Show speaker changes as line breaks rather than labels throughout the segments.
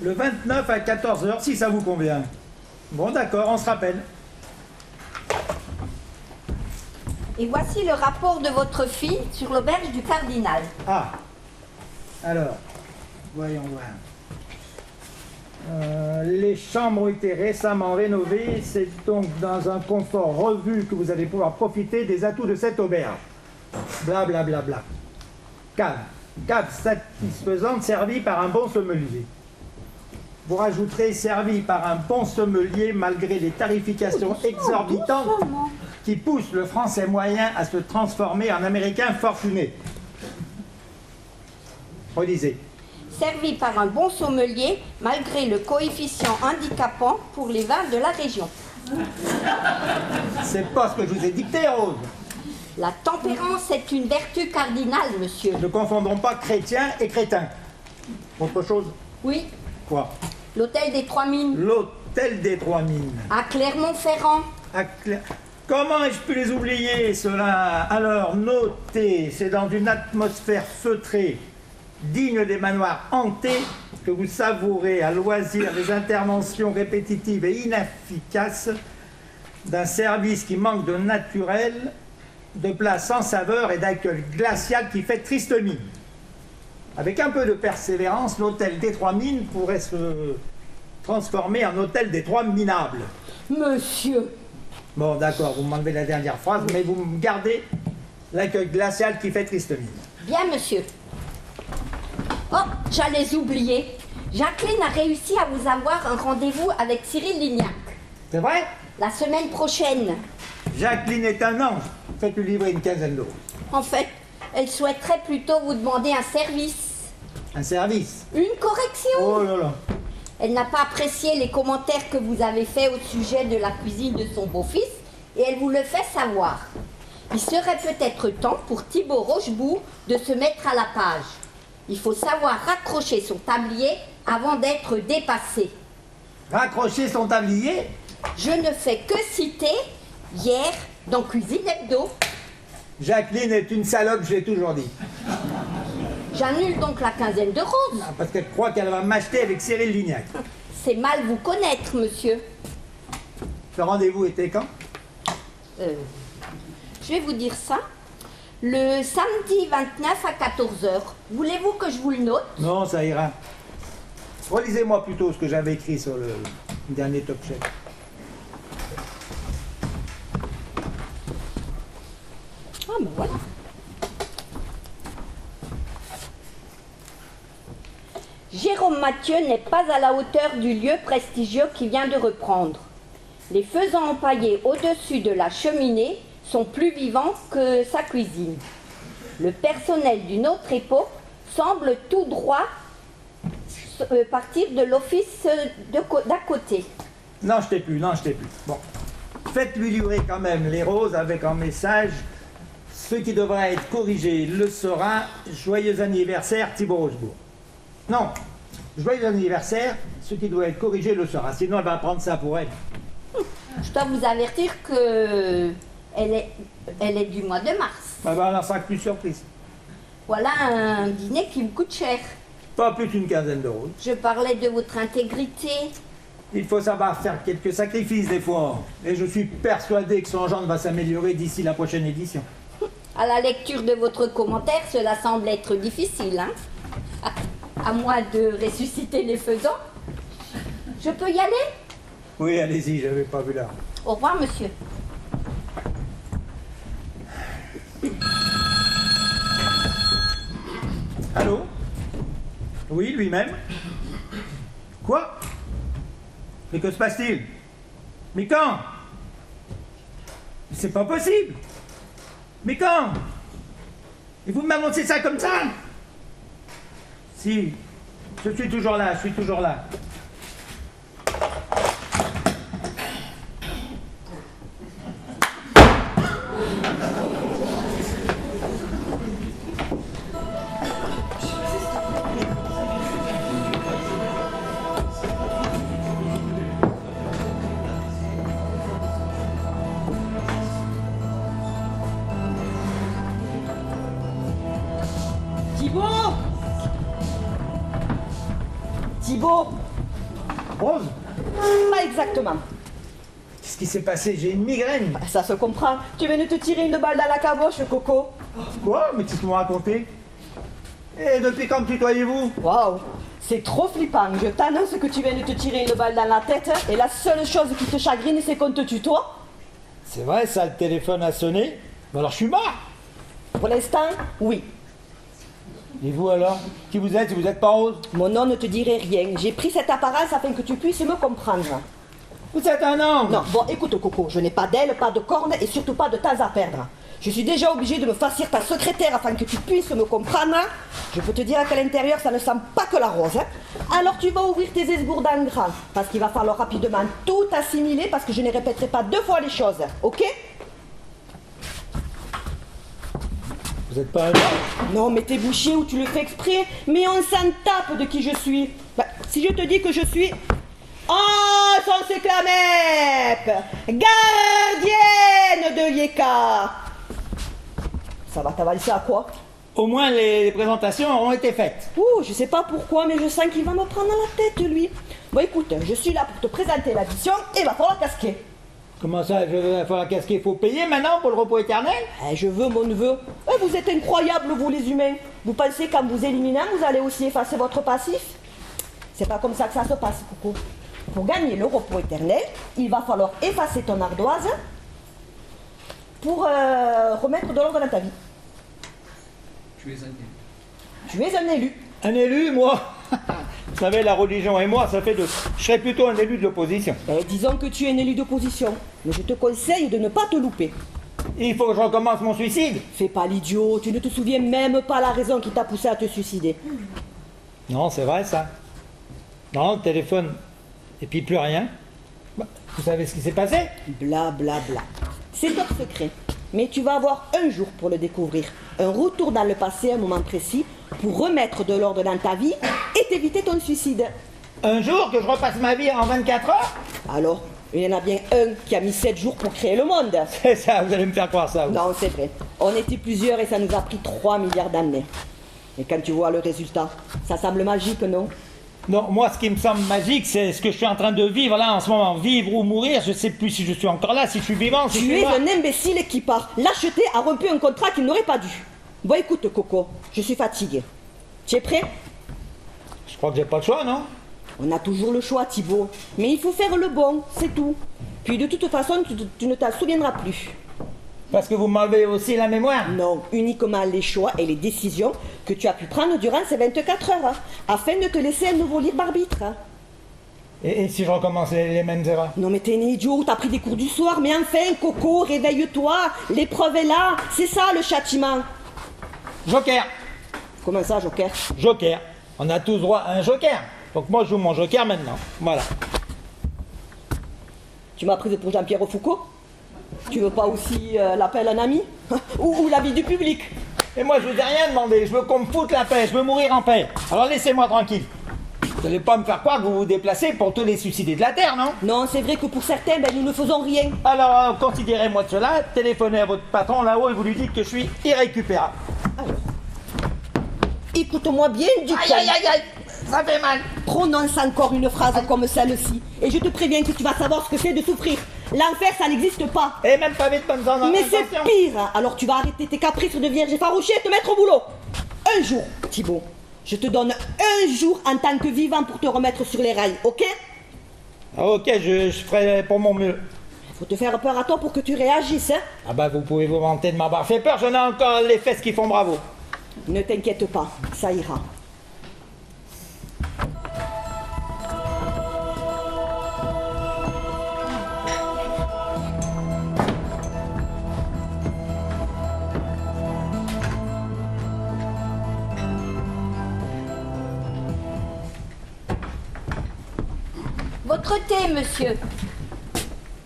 Le 29 à 14 h, si ça vous convient. Bon, d'accord, on se rappelle.
Et voici le rapport de votre fille sur l'auberge du cardinal.
Ah, alors, voyons voir. Les chambres ont été récemment rénovées. C'est donc dans un confort revu que vous allez pouvoir profiter des atouts de cette auberge. Bla bla bla bla. Cave satisfaisante servie par un bon sommelier. Vous rajouterez servi par un bon sommelier malgré les tarifications exorbitantes qui poussent le français moyen à se transformer en américain fortuné. Relisez.
Servi par un bon sommelier malgré le coefficient handicapant pour les vins de la région.
C'est pas ce que je vous ai dicté, Rose.
La tempérance est une vertu cardinale, monsieur.
Ne confondons pas chrétien et crétin. Autre chose?
Oui,
Quoi?
l'hôtel des Trois Mines,
L'hôtel des Trois Mines.
à Clermont-Ferrand.
Comment ai-je pu les oublier, cela? Alors, notez, c'est dans une atmosphère feutrée, digne des manoirs hantés, que vous savourez à loisir les interventions répétitives et inefficaces d'un service qui manque de naturel, de plats sans saveur et d'accueil glacial qui fait triste mine. Avec un peu de persévérance, l'hôtel des Trois Mines pourrait se transformer en hôtel des Trois Minables.
Monsieur,
Bon, d'accord, vous m'enlevez la dernière phrase, mais vous me gardez l'accueil glacial qui fait triste mine.
bien monsieur. Oh, j'allais oublier. Jacqueline a réussi à vous avoir un rendez-vous avec Cyril Lignac.
C'est vrai?
La semaine prochaine.
Jacqueline est un ange. Faites-lui livrer une quinzaine d'euros.
En fait, elle souhaiterait plutôt vous demander un service.
Un service.
Une correction.
Oh là là.
Elle n'a pas apprécié les commentaires que vous avez faits au sujet de la cuisine de son beau-fils et elle vous le fait savoir. Il serait peut-être temps pour Thibaut Rochebourg de se mettre à la page. Il faut savoir raccrocher son tablier avant d'être dépassé.
Raccrocher son tablier?
Je ne fais que citer hier dans Cuisine Hebdo.
Jacqueline est une salope, je l'ai toujours dit.
J'annule donc la quinzaine de roses.
Ah, parce qu'elle croit qu'elle va m'acheter avec Cyril Lignac.
C'est mal vous connaître, monsieur.
Le rendez-vous était quand?
Je vais vous dire ça. Le samedi 29 à 14 h. Voulez-vous que je vous le note?
Non, ça ira. Relisez-moi plutôt ce que j'avais écrit sur le dernier Top Chef.
Ah ben voilà. Jérôme Mathieu n'est pas à la hauteur du lieu prestigieux qu'il vient de reprendre. Les faisans empaillés au-dessus de la cheminée sont plus vivants que sa cuisine. Le personnel d'une autre époque semble tout droit partir de l'office d'à côté.
Non, je t'ai plus, non, je t'ai plus. Bon. Faites-lui livrer quand même les roses avec un message. Ce qui devra être corrigé le sera. Joyeux anniversaire, Thibaut Rochebourg. Non, joyeux anniversaire, ce qui doit être corrigé le sera. Sinon, elle va prendre ça pour elle.
Je dois vous avertir que elle est du mois de mars.
Ah ben, alors, ça sera plus surprise.
Voilà un dîner qui vous coûte cher.
Pas plus d'une quinzaine d'euros.
Je parlais de votre intégrité.
Il faut savoir faire quelques sacrifices des fois. Et je suis persuadé que son genre va s'améliorer d'ici la prochaine édition.
À la lecture de votre commentaire, cela semble être difficile, hein? À moins de ressusciter les faisans. Je peux y aller?
Oui, allez-y, j'avais pas vu l'heure.
Au revoir, monsieur.
Allô? Oui, lui-même. Quoi? Mais que se passe-t-il? Mais quand? C'est pas possible. Mais quand? Et vous m'annoncez ça comme ça? Si, je suis toujours là, je suis toujours là.
Thibaut! Thibaut!
Rose,
Pas exactement.
qu'est-ce qui s'est passé? J'ai une migraine.
Bah, ça se comprend. Tu viens de te tirer une balle dans la caboche, Coco.
Quoi? Mais qu'est-ce que vous me racontez? Et depuis quand me tutoyez-vous?
Waouh, c'est trop flippant. Je t'annonce que tu viens de te tirer une balle dans la tête et la seule chose qui te chagrine, c'est qu'on te tutoie.
C'est vrai, ça, le téléphone a sonné. Bah alors je suis mort.
Pour l'instant, oui.
Et vous alors? Qui vous êtes si vous n'êtes pas Rose?
Mon nom ne te dirait rien. J'ai pris cette apparence afin que tu puisses me comprendre.
Vous êtes un ange.
Non, bon, écoute, Coco, je n'ai pas d'aile, pas de cornes et surtout pas de temps à perdre. Je suis déjà obligée de me farcir ta secrétaire afin que tu puisses me comprendre. Je peux te dire qu'à l'intérieur, ça ne sent pas que la rose. Alors tu vas ouvrir tes esgourdes en grand, parce qu'il va falloir rapidement tout assimiler, parce que je ne répéterai pas 2 fois les choses, ok?
Vous n'êtes pas un ange?
Non, mais t'es bouché ou tu le fais exprès, mais on s'en tape de qui je suis. Bah, si je te dis que je suis... Oh, sans s'éclamer, gardienne de Yeka. Ça va t'avancer à quoi?
Au moins les présentations auront été faites.
Ouh, je sais pas pourquoi, mais je sens qu'il va me prendre la tête, lui. Bon, écoute, je suis là pour te présenter l'addition et va falloir casquer.
Comment ça, il va falloir casquer? Il faut payer maintenant pour le repos éternel?
Je veux mon neveu. Vous êtes incroyables, vous les humains. Vous pensez qu'en vous éliminant, vous allez aussi effacer votre passif? C'est pas comme ça que ça se passe, Coco. Pour gagner le repos éternel, il va falloir effacer ton ardoise pour remettre de l'ordre dans ta vie.
Tu es un élu.
Tu es un élu.
Un élu, moi? Vous savez, la religion et moi, ça fait deux. Je serais plutôt un élu de l'opposition.
Disons que tu es un élu d'opposition, mais je te conseille de ne pas te louper.
Il faut que je recommence mon suicide?
Fais pas l'idiot, tu ne te souviens même pas la raison qui t'a poussé à te suicider.
Non, c'est vrai ça. Non, le téléphone. Et puis plus rien. Bah, vous savez ce qui s'est passé?
Bla bla bla. C'est top secret. Mais tu vas avoir un jour pour le découvrir. Un retour dans le passé à un moment précis pour remettre de l'ordre dans ta vie et t'éviter ton suicide.
Un jour que je repasse ma vie en 24 heures?
Alors, il y en a bien un qui a mis 7 jours pour créer le monde.
C'est ça, vous allez me faire croire ça. Vous.
Non, c'est vrai. On était plusieurs et ça nous a pris 3 milliards d'années. Et quand tu vois le résultat, ça semble magique, non?
Non, moi, ce qui me semble magique, c'est ce que je suis en train de vivre là en ce moment. Vivre ou mourir, je sais plus si je suis encore là, si je suis vivant, si je
Tu
suis
es
mort.
un imbécile qui, par lâcheté, a rompu un contrat qu'il n'aurait pas dû. Bon, écoute, Coco, je suis fatiguée. Tu es prêt?
Je crois que j'ai pas le choix, non?
On a toujours le choix, Thibaut. Mais il faut faire le bon, c'est tout. Puis de toute façon, tu ne t'en souviendras plus.
Parce que vous m'enlevez aussi la mémoire.
Non, uniquement les choix et les décisions que tu as pu prendre durant ces 24 heures, afin de te laisser un nouveau libre arbitre.
Et si je recommence les mêmes erreurs?
Non mais t'es un idiot, t'as pris des cours du soir, mais enfin, Coco, réveille-toi, l'épreuve est là, c'est ça le châtiment.
Joker.
Comment ça, Joker?
Joker. On a tous droit à un joker. Donc moi, je joue mon joker maintenant. Voilà.
Tu m'as prise pour Jean-Pierre Foucault? Tu veux pas aussi l'appel à un ami? ou l'avis du public?
Et moi, je vous ai rien demandé. Je veux qu'on me foute la paix. Je veux mourir en paix. Alors laissez-moi tranquille. Vous n'allez pas me faire croire que vous vous déplacez pour tous les suicidés de la Terre, non?
Non, c'est vrai que pour certains, nous ne faisons rien.
Alors, considérez-moi de cela. Téléphonez à votre patron là-haut et vous lui dites que je suis irrécupérable.
Écoute-moi bien, du
Aïe, aïe, aïe, aïe. Ça fait mal.
Prononce encore une phrase comme celle-ci. Et je te préviens que tu vas savoir ce que c'est de souffrir. L'enfer, ça n'existe pas.
Et même pas vite bonne intention.
Mais c'est pire. Alors tu vas arrêter tes caprices de vierge effarouchée et te mettre au boulot. Un jour, Thibaut. Je te donne un jour en tant que vivant pour te remettre sur les rails, ok?
Ah, ok, je ferai pour mon mieux.
Faut te faire peur à toi pour que tu réagisses, hein?
Ah bah vous pouvez vous vanter de m'avoir fait peur. J'en ai encore les fesses qui font bravo.
Ne t'inquiète pas, ça ira.
Votre thé, monsieur.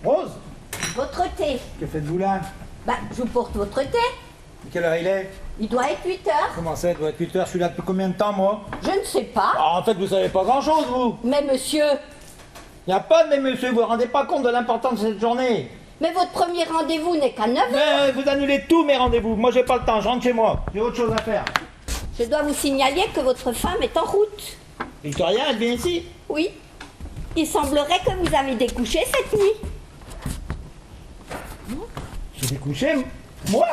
Rose,
Votre thé.
que faites-vous là?
Bah, je vous porte votre thé.
Quelle heure il est?
Il doit être 8 heures.
Comment ça, il doit être 8 heures? Je suis là depuis combien de temps, moi?
Je ne sais pas.
Ah, en fait, vous savez pas grand-chose, vous.
Mais monsieur,
Il n'y a pas de mais monsieur, vous vous rendez pas compte de l'importance de cette journée.
mais votre premier rendez-vous n'est qu'à 9 heures.
Mais vous annulez tous mes rendez-vous. Moi, j'ai pas le temps, je rentre chez moi. J'ai autre chose à faire.
Je dois vous signaler que votre femme est en route.
Victoria, elle vient ici?
Oui. Il semblerait que vous avez découché cette nuit.
J'ai découché, moi?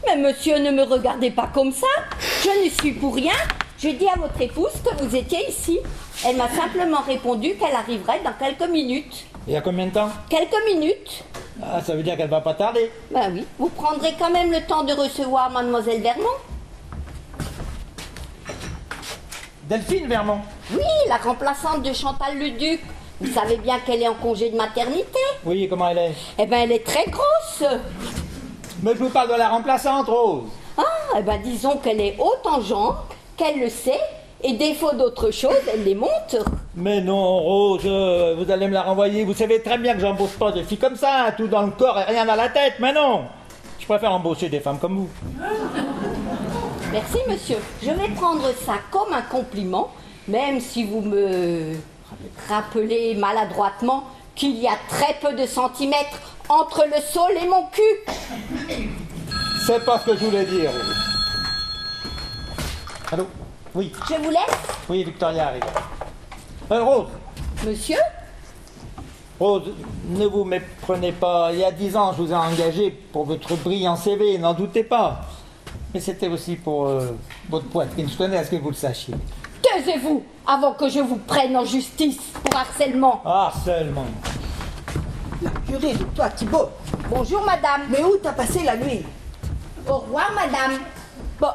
Mais monsieur, ne me regardez pas comme ça. Je ne suis pour rien. J'ai dit à votre épouse que vous étiez ici. Elle m'a simplement répondu qu'elle arriverait dans quelques minutes.
Il y a combien de temps?
Quelques minutes?
Ah, ça veut dire qu'elle va pas tarder.
Ben oui. Vous prendrez quand même le temps de recevoir mademoiselle Vermont?
Delphine Vermont.
Oui, la remplaçante de Chantal Leduc. Vous savez bien qu'elle est en congé de maternité.
Oui, comment elle est?
Eh ben, elle est très grosse.
Mais je vous parle de la remplaçante, Rose.
Ah, eh ben, disons qu'elle est haute en jambes, qu'elle le sait, et défaut d'autre chose, elle les monte.
Mais non, Rose, vous allez me la renvoyer. Vous savez très bien que j'embauche pas des filles comme ça, tout dans le corps et rien dans la tête. Mais non, je préfère embaucher des femmes comme vous.
Merci, monsieur. Je vais prendre ça comme un compliment, même si vous me rappelez maladroitement qu'il y a très peu de centimètres entre le sol et mon cul.
C'est pas ce que je voulais dire, Rose. Allô? Oui,
Je vous laisse,
oui, Victoria arrive. Rose,
monsieur.
Rose, ne vous méprenez pas. Il y a 10 ans, je vous ai engagé pour votre brillant CV, n'en doutez pas. Mais c'était aussi pour votre poitrine. Je tenais à ce que vous le sachiez.
Taisez-vous avant que je vous prenne en justice pour harcèlement.
Harcèlement.
La purée de toi, Thibaut.
Bonjour, madame.
Mais où t'as passé la nuit?
Au revoir, madame.
Bon,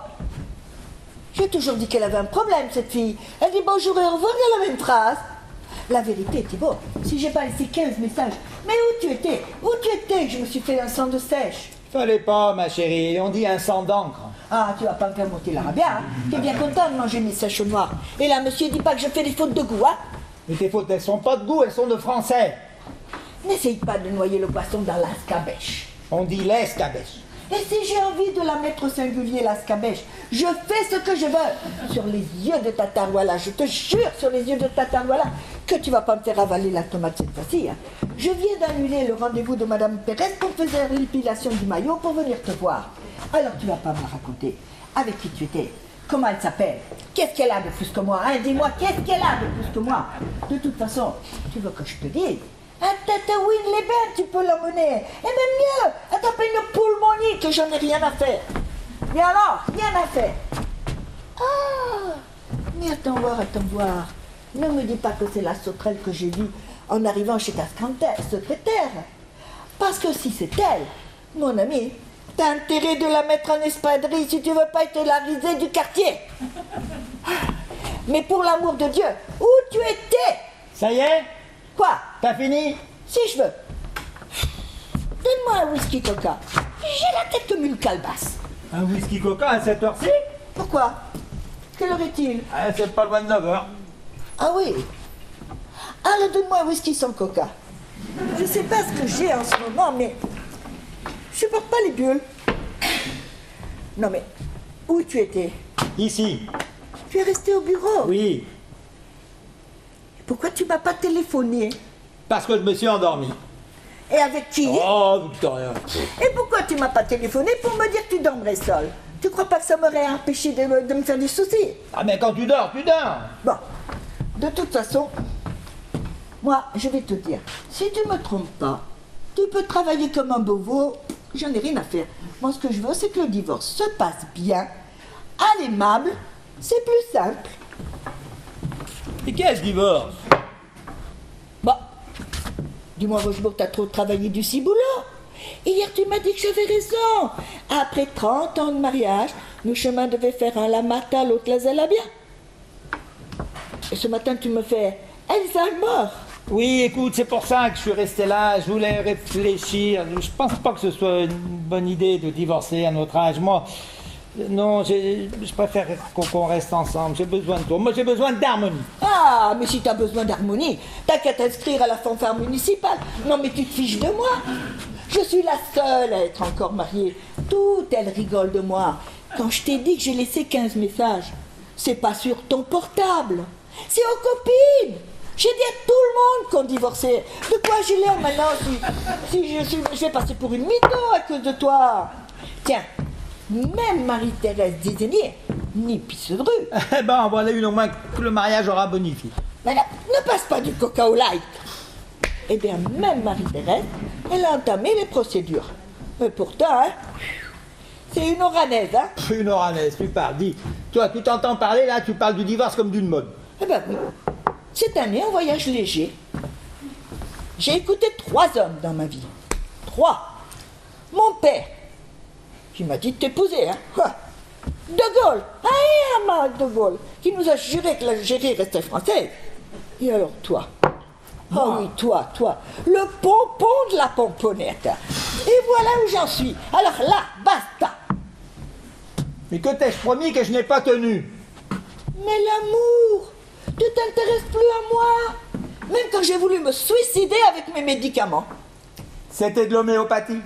j'ai toujours dit qu'elle avait un problème, cette fille. Elle dit bonjour et au revoir dans la même phrase. La vérité, Thibaut, si j'ai pas laissé 15 messages, mais où tu étais? Où tu étais que je me suis fait un sang de sèche?
Fallait pas, ma chérie. On dit un sang d'encre.
Ah, tu vas pas me faire monter l'arabia, hein? T'es bien content de manger mes sèches noires. Et là, monsieur, dis pas que je fais des fautes de goût, hein?
Mais tes fautes, elles sont pas de goût, elles sont de français.
N'essaye pas de noyer le poisson dans l'escabèche.
On dit l'escabèche.
Et si j'ai envie de la mettre au singulier, l'escabèche, je fais ce que je veux. Sur les yeux de ta tarouala, je te jure, sur les yeux de ta tarouala, que tu vas pas me faire avaler la tomate cette fois-ci. Hein. Je viens d'annuler le rendez-vous de Madame Pérez pour faire l'épilation du maillot pour venir te voir. Alors tu vas pas me raconter avec qui tu étais. Comment elle s'appelle? Qu'est-ce qu'elle a de plus que moi, hein? Dis-moi, qu'est-ce qu'elle a de plus que moi? De toute façon, tu veux que je te dise? À Tataouine-les-Bains, tu peux l'emmener. Et même mieux, à taper une pulmonie que j'en ai rien à faire. Mais alors, rien à faire. Ah, mais attends voir. Ne me dis pas que c'est la sauterelle que j'ai vue en arrivant chez ta secrétaire. Parce que si c'est elle, mon ami, t'as intérêt de la mettre en espadrille si tu veux pas être la risée du quartier. Mais pour l'amour de Dieu, où tu étais?
Ça y est?
Quoi?
T'as fini?
Si je veux. Donne-moi un whisky coca. J'ai la tête comme une calebasse.
Un whisky coca à cette heure-ci?
Pourquoi? Quelle heure est-il?
Ah, c'est pas loin de 9h.
Ah oui. Alors donne-moi un whisky sans coca. Je sais pas ce que j'ai en ce moment, mais je supporte pas les bulles. Non mais, où tu étais?
Ici.
Tu es resté au bureau?
Oui.
Pourquoi tu m'as pas téléphoné?
Parce que je me suis endormi.
Et avec qui?
Oh, Victoria.
Et pourquoi tu m'as pas téléphoné pour me dire que tu dormais seul? Tu crois pas que ça m'aurait empêché de me faire des soucis?
Ah, mais quand tu dors, tu dors.
Bon, de toute façon, moi, je vais te dire, si tu me trompes pas, tu peux travailler comme un bobo, j'en ai rien à faire. Moi, ce que je veux, c'est que le divorce se passe bien, à l'aimable, c'est plus simple.
Et qu'est-ce divorce?
Bon, dis-moi, Rochebourg, t'as trop travaillé du ciboulot. Hier, tu m'as dit que j'avais raison. Après 30 ans de mariage, nos chemins devaient faire un la Martha, l'autre la Zalabia. Et ce matin, tu me fais Alzheimer.
Oui, écoute, c'est pour ça que je suis resté là. Je voulais réfléchir. Je pense pas que ce soit une bonne idée de divorcer à notre âge. Moi, non, je préfère qu'on reste ensemble. J'ai besoin de toi. Moi, j'ai besoin d'harmonie.
Ah, mais si t'as besoin d'harmonie, t'as qu'à t'inscrire à la fanfare municipale. Non, mais tu te fiches de moi. Je suis la seule à être encore mariée. Toutes elles rigolent de moi. Quand je t'ai dit que j'ai laissé 15 messages, c'est pas sur ton portable. C'est aux copines. J'ai dit à tout le monde qu'on divorçait. De quoi j'ai l'air maintenant si je vais passer pour une mytho à cause de toi? Tiens, même Marie-Thérèse Désigné, ni pisse de rue.
Eh ben, voilà une au moins que le mariage aura bonifié.
Mais ne passe pas du coca au light. Eh bien, même Marie-Thérèse, elle a entamé les procédures. Mais pourtant, hein, c'est une oranaise, hein.
Une oranaise, tu parles, dis. Toi, tu t'entends parler, là, tu parles du divorce comme d'une mode.
Eh ben oui. Cette année, en voyage léger, j'ai écouté 3 hommes dans ma vie. 3. Mon père, qui m'a dit de t'épouser, hein. Quoi. De Gaulle, De Gaulle, qui nous a juré que l'Algérie restait française. Et alors toi, oh oui, toi, le pompon de la pomponnette. Et voilà où j'en suis. Alors là, basta.
Mais que t'ai-je promis que je n'ai pas tenu?
Mais l'amour, tu t'intéresses plus à moi. Même quand j'ai voulu me suicider avec mes médicaments.
C'était de l'homéopathie?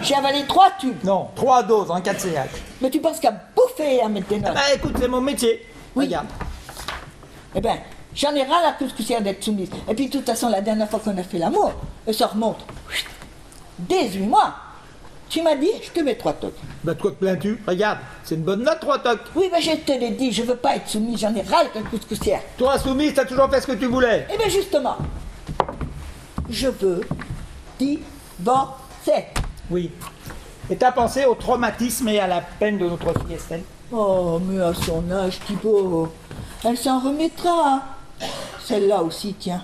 J'ai avalé 3 tubes.
Non, 3 doses en 4 CH.
Mais tu penses qu'à bouffer à mettre des notes.
Bah écoute, c'est mon métier.
Oui.
Regarde.
Eh ben, j'en ai ras la couscoussière d'être soumise. Et puis de toute façon, la dernière fois qu'on a fait l'amour, ça remonte. 18 mois. Tu m'as dit, je te mets 3 tocs.
Bah de quoi te plains-tu? Regarde, c'est une bonne note, 3 tocs.
Oui, ben je te l'ai dit, je veux pas être soumise, j'en ai ras la couscoussière.
Toi, soumise, t'as toujours fait ce que tu voulais.
Eh bien justement, je veux divorcer.
Oui. Et t'as pensé au traumatisme et à la peine de notre fille Estelle?
Oh, mais à son âge, Thibaut, elle s'en remettra. Celle-là aussi, tiens.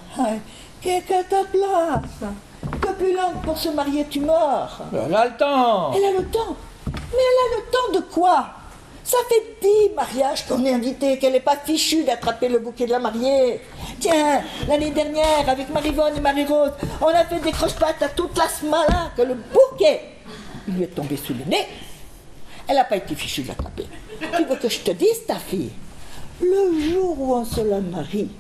Qu'est-ce qu'à ta place? Copulante pour se marier, tu meurs.
Elle a le temps.
Elle a le temps. Mais elle a le temps de quoi? Ça fait 10 mariages qu'on est invité, qu'elle n'est pas fichue d'attraper le bouquet de la mariée. Tiens, l'année dernière, avec Marivonne et Marie-Rose, on a fait des croche-pattes à toute la smala que le bouquet, il lui est tombé sous le nez. Elle n'a pas été fichue de l'attraper. Tu veux que je te dise, ta fille? Le jour où on se la marie,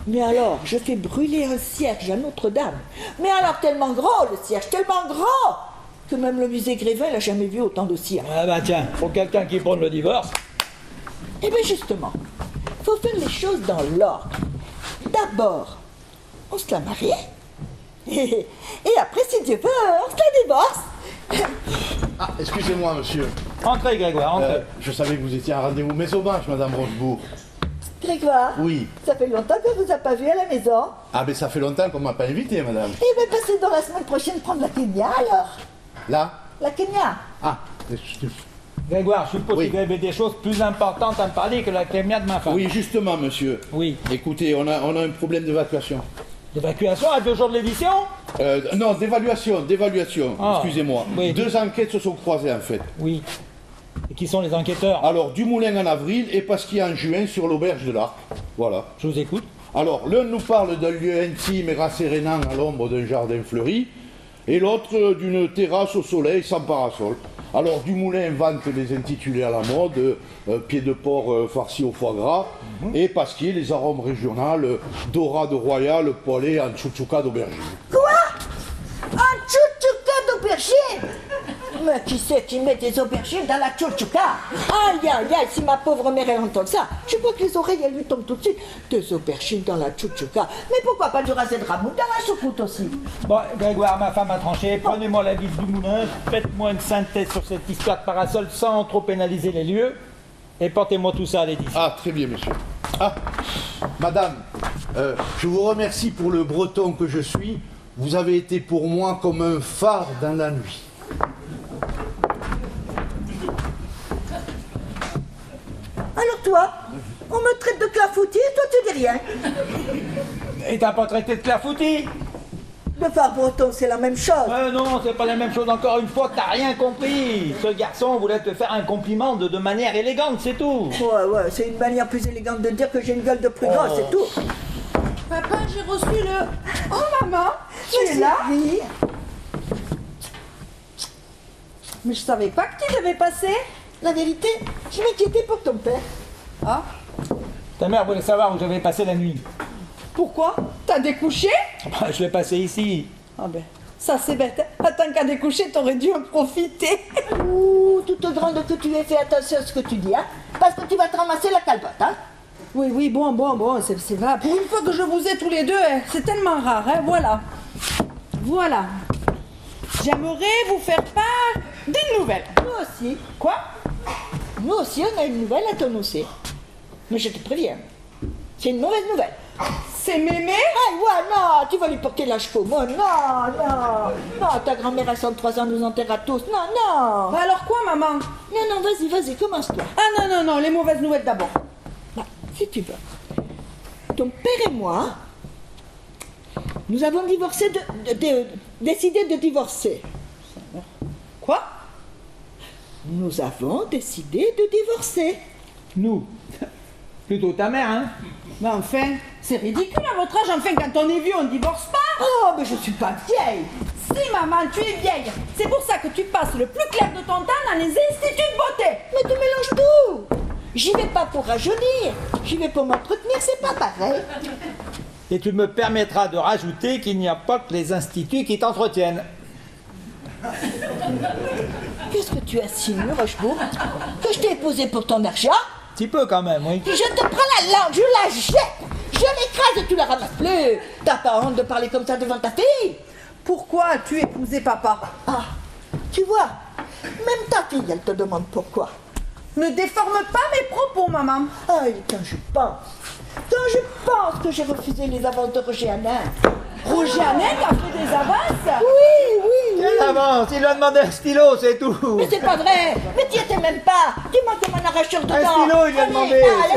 mais alors, je fais brûler un cierge à Notre-Dame. Mais alors, tellement gros, le cierge, tellement gros, que même le musée Grévin n'a jamais vu autant de cierges.
Ah bah tiens, pour quelqu'un qui prône le divorce.
Eh bien justement, il faut faire les choses dans l'ordre. D'abord, on se la marie. Et après, si Dieu veut, on se la divorce.
Ah, excusez-moi, monsieur.
Entrez, Grégoire, entrez.
Je savais que vous étiez à rendez-vous mésobange, madame Rochebourg.
Grégoire,
Oui.
ça fait longtemps que je ne vous a pas vu à la maison.
Ah, ben ça fait longtemps qu'on m'a pas invité, madame.
Eh bien, passez dans la semaine prochaine prendre la Kenya, alors.
Là?
La Kenya.
Ah,
Grégoire, je suppose
Oui.
qu'il y avait des choses plus importantes à me parler que la clémia de ma femme.
oui, justement, monsieur.
Oui.
Écoutez, on a un problème d'évacuation.
D'évacuation à 2 jours de l'édition?
Non, d'évaluation,
Ah,
excusez-moi.
oui.
2 enquêtes se sont croisées, en fait.
Oui. Et qui sont les enquêteurs?
Alors, Dumoulin en avril et Pasquier en juin sur l'auberge de l'Arc. Voilà.
Je vous écoute.
Alors, l'un nous parle d'un lieu intime et rassérénant à l'ombre d'un jardin fleuri, et l'autre d'une terrasse au soleil sans parasol. Alors, Dumoulin invente les intitulés à la mode, pied de porc farci au foie gras, et Pasquier les arômes régionaux, dorade royale, poêlée en tchouktchouka d'aubergine.
Quoi? Un tchouktchouka d'aubergine? Mais qui c'est qui met des aubergines dans la tchouktchouka? Aïe, aïe, aïe, si ma pauvre mère elle entend ça, je crois que les oreilles elles lui tombent tout de suite. Des aubergines dans la tchouktchouka. Mais pourquoi pas du rasé de ramout dans la choucroute aussi?
Bon, Grégoire, ma femme a tranché. Prenez-moi la ville du moulin, faites-moi une synthèse sur cette histoire de parasol sans trop pénaliser les lieux, et portez-moi tout ça à l'édition.
Ah, très bien, monsieur. Ah, madame, je vous remercie pour le breton que je suis. Vous avez été pour moi comme un phare dans la nuit.
Alors toi, on me traite de clafoutis et toi tu dis rien.
Et t'as pas traité de clafoutis?
Le phare breton c'est la même chose.
Non, c'est pas la même chose encore une fois, t'as rien compris. Ce garçon voulait te faire un compliment de manière élégante, c'est tout.
Ouais, c'est une manière plus élégante de dire que j'ai une gueule de pruneau, c'est tout.
Papa, j'ai reçu le... Oh maman, tu es
Mais
là?
Sylvie,
Mais je savais pas que tu devais passer.
la vérité, je m'inquiétais pour ton père.
Ah,
Ta mère voulait savoir où j'avais passé la nuit.
pourquoi? T'as découché?
Bah, je l'ai passé ici.
Ah ben, ça c'est bête. Attends qu'à découcher, t'aurais dû en profiter.
Ouh, toute grande que tu es, fais attention à ce que tu dis, hein, parce que tu vas te ramasser la calbotte, hein.
Oui, bon, c'est vrai. Pour une fois que je vous ai tous les deux, c'est tellement rare, hein, voilà. Voilà. J'aimerais vous faire part d'une nouvelle.
Nous aussi,
Quoi?
nous aussi, on a une nouvelle à t'annoncer. Mais je te préviens, C'est une mauvaise nouvelle.
C'est mémé?
Ah, ouais, non, tu vas lui porter la chevaux. Moi, non, ta grand-mère à 103 ans nous enterrera tous. Non.
Bah alors quoi, maman?
Non, vas-y, commence-toi.
Ah non, les mauvaises nouvelles d'abord.
Bah, si tu veux. Ton père et moi, nous avons décidé de divorcer.
Quoi?
Nous avons décidé de divorcer.
Nous. Plutôt ta mère, hein?
Mais enfin, c'est ridicule à votre âge. Enfin, quand on est vieux, on divorce pas.
Oh, mais je suis pas vieille.
Si, maman, tu es vieille. C'est pour ça que tu passes le plus clair de ton temps dans les instituts de beauté.
Mais tu mélanges tout. J'y vais pas pour rajeunir. J'y vais pour m'entretenir, c'est pas pareil.
Et tu me permettras de rajouter qu'il n'y a pas que les instituts qui t'entretiennent.
Qu'est-ce que tu insinues, Rochebourg? Que je t'ai épousé pour ton argent?
Un petit peu quand même, oui.
Je te prends la langue, je la jette, je l'écrase et tu la ramasses plus. T'as pas honte de parler comme ça devant ta fille?
Pourquoi as-tu épousé papa?
Ah, tu vois, même ta fille, elle te demande pourquoi.
Ne déforme pas mes propos, maman.
Ah, et quand je pense que j'ai refusé les avances de Roger Hanin.
Roger Hanin a fait des avances?
Oui.
Quelle avance? Il lui a demandé un stylo, c'est tout.
Mais c'est pas vrai, mais t'y étais même pas. Tu manques comme un arracheur de dents.
stylo, il lui a
Allez,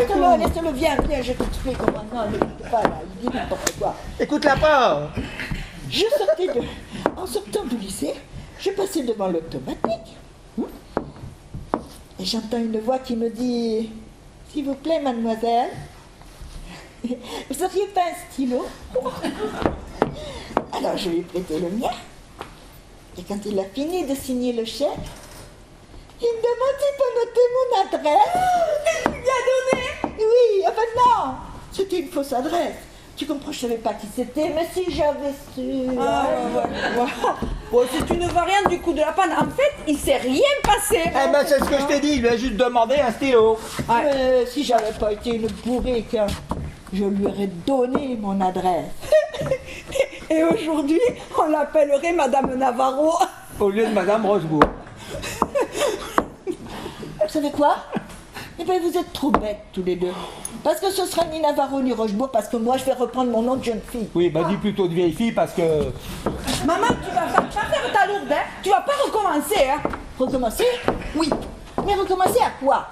demandé, c'est tout.
laisse-le, viens, je t'explique comment. Non, ne l'écoute pas là, il dit n'importe quoi.
Écoute-la pas.
En sortant du lycée, je passais devant l'automatique. Et j'entends une voix qui me dit « S'il vous plaît, mademoiselle, vous auriez pas un stylo ?» Alors je lui ai prêté le mien. Et quand il a fini de signer le chèque, il me demande s'il peut noter mon adresse. Il lui a donné? Oui, enfin non, c'était une fausse adresse. Tu comprends, je savais pas qui c'était, mais si j'avais su...
Bon, c'est une variante du coup de la panne. En fait, il s'est rien passé.
Eh ben, c'est ce que je t'ai dit, il lui a juste demandé un stylo.
Si j'avais pas été une bourrique, je lui aurais donné mon adresse.
Et aujourd'hui, on l'appellerait Madame Navarro.
Au lieu de Madame Rochebourg.
Vous savez quoi? Eh bien, vous êtes trop bêtes tous les deux. Parce que ce sera ni Navarro ni Rochebourg, parce que moi, je vais reprendre mon nom de jeune fille.
Oui, bah dis plutôt de vieille fille parce que...
Maman, tu vas pas faire ta lourde, hein? Tu vas pas recommencer, hein?
Recommencer? Oui. Mais recommencer à quoi?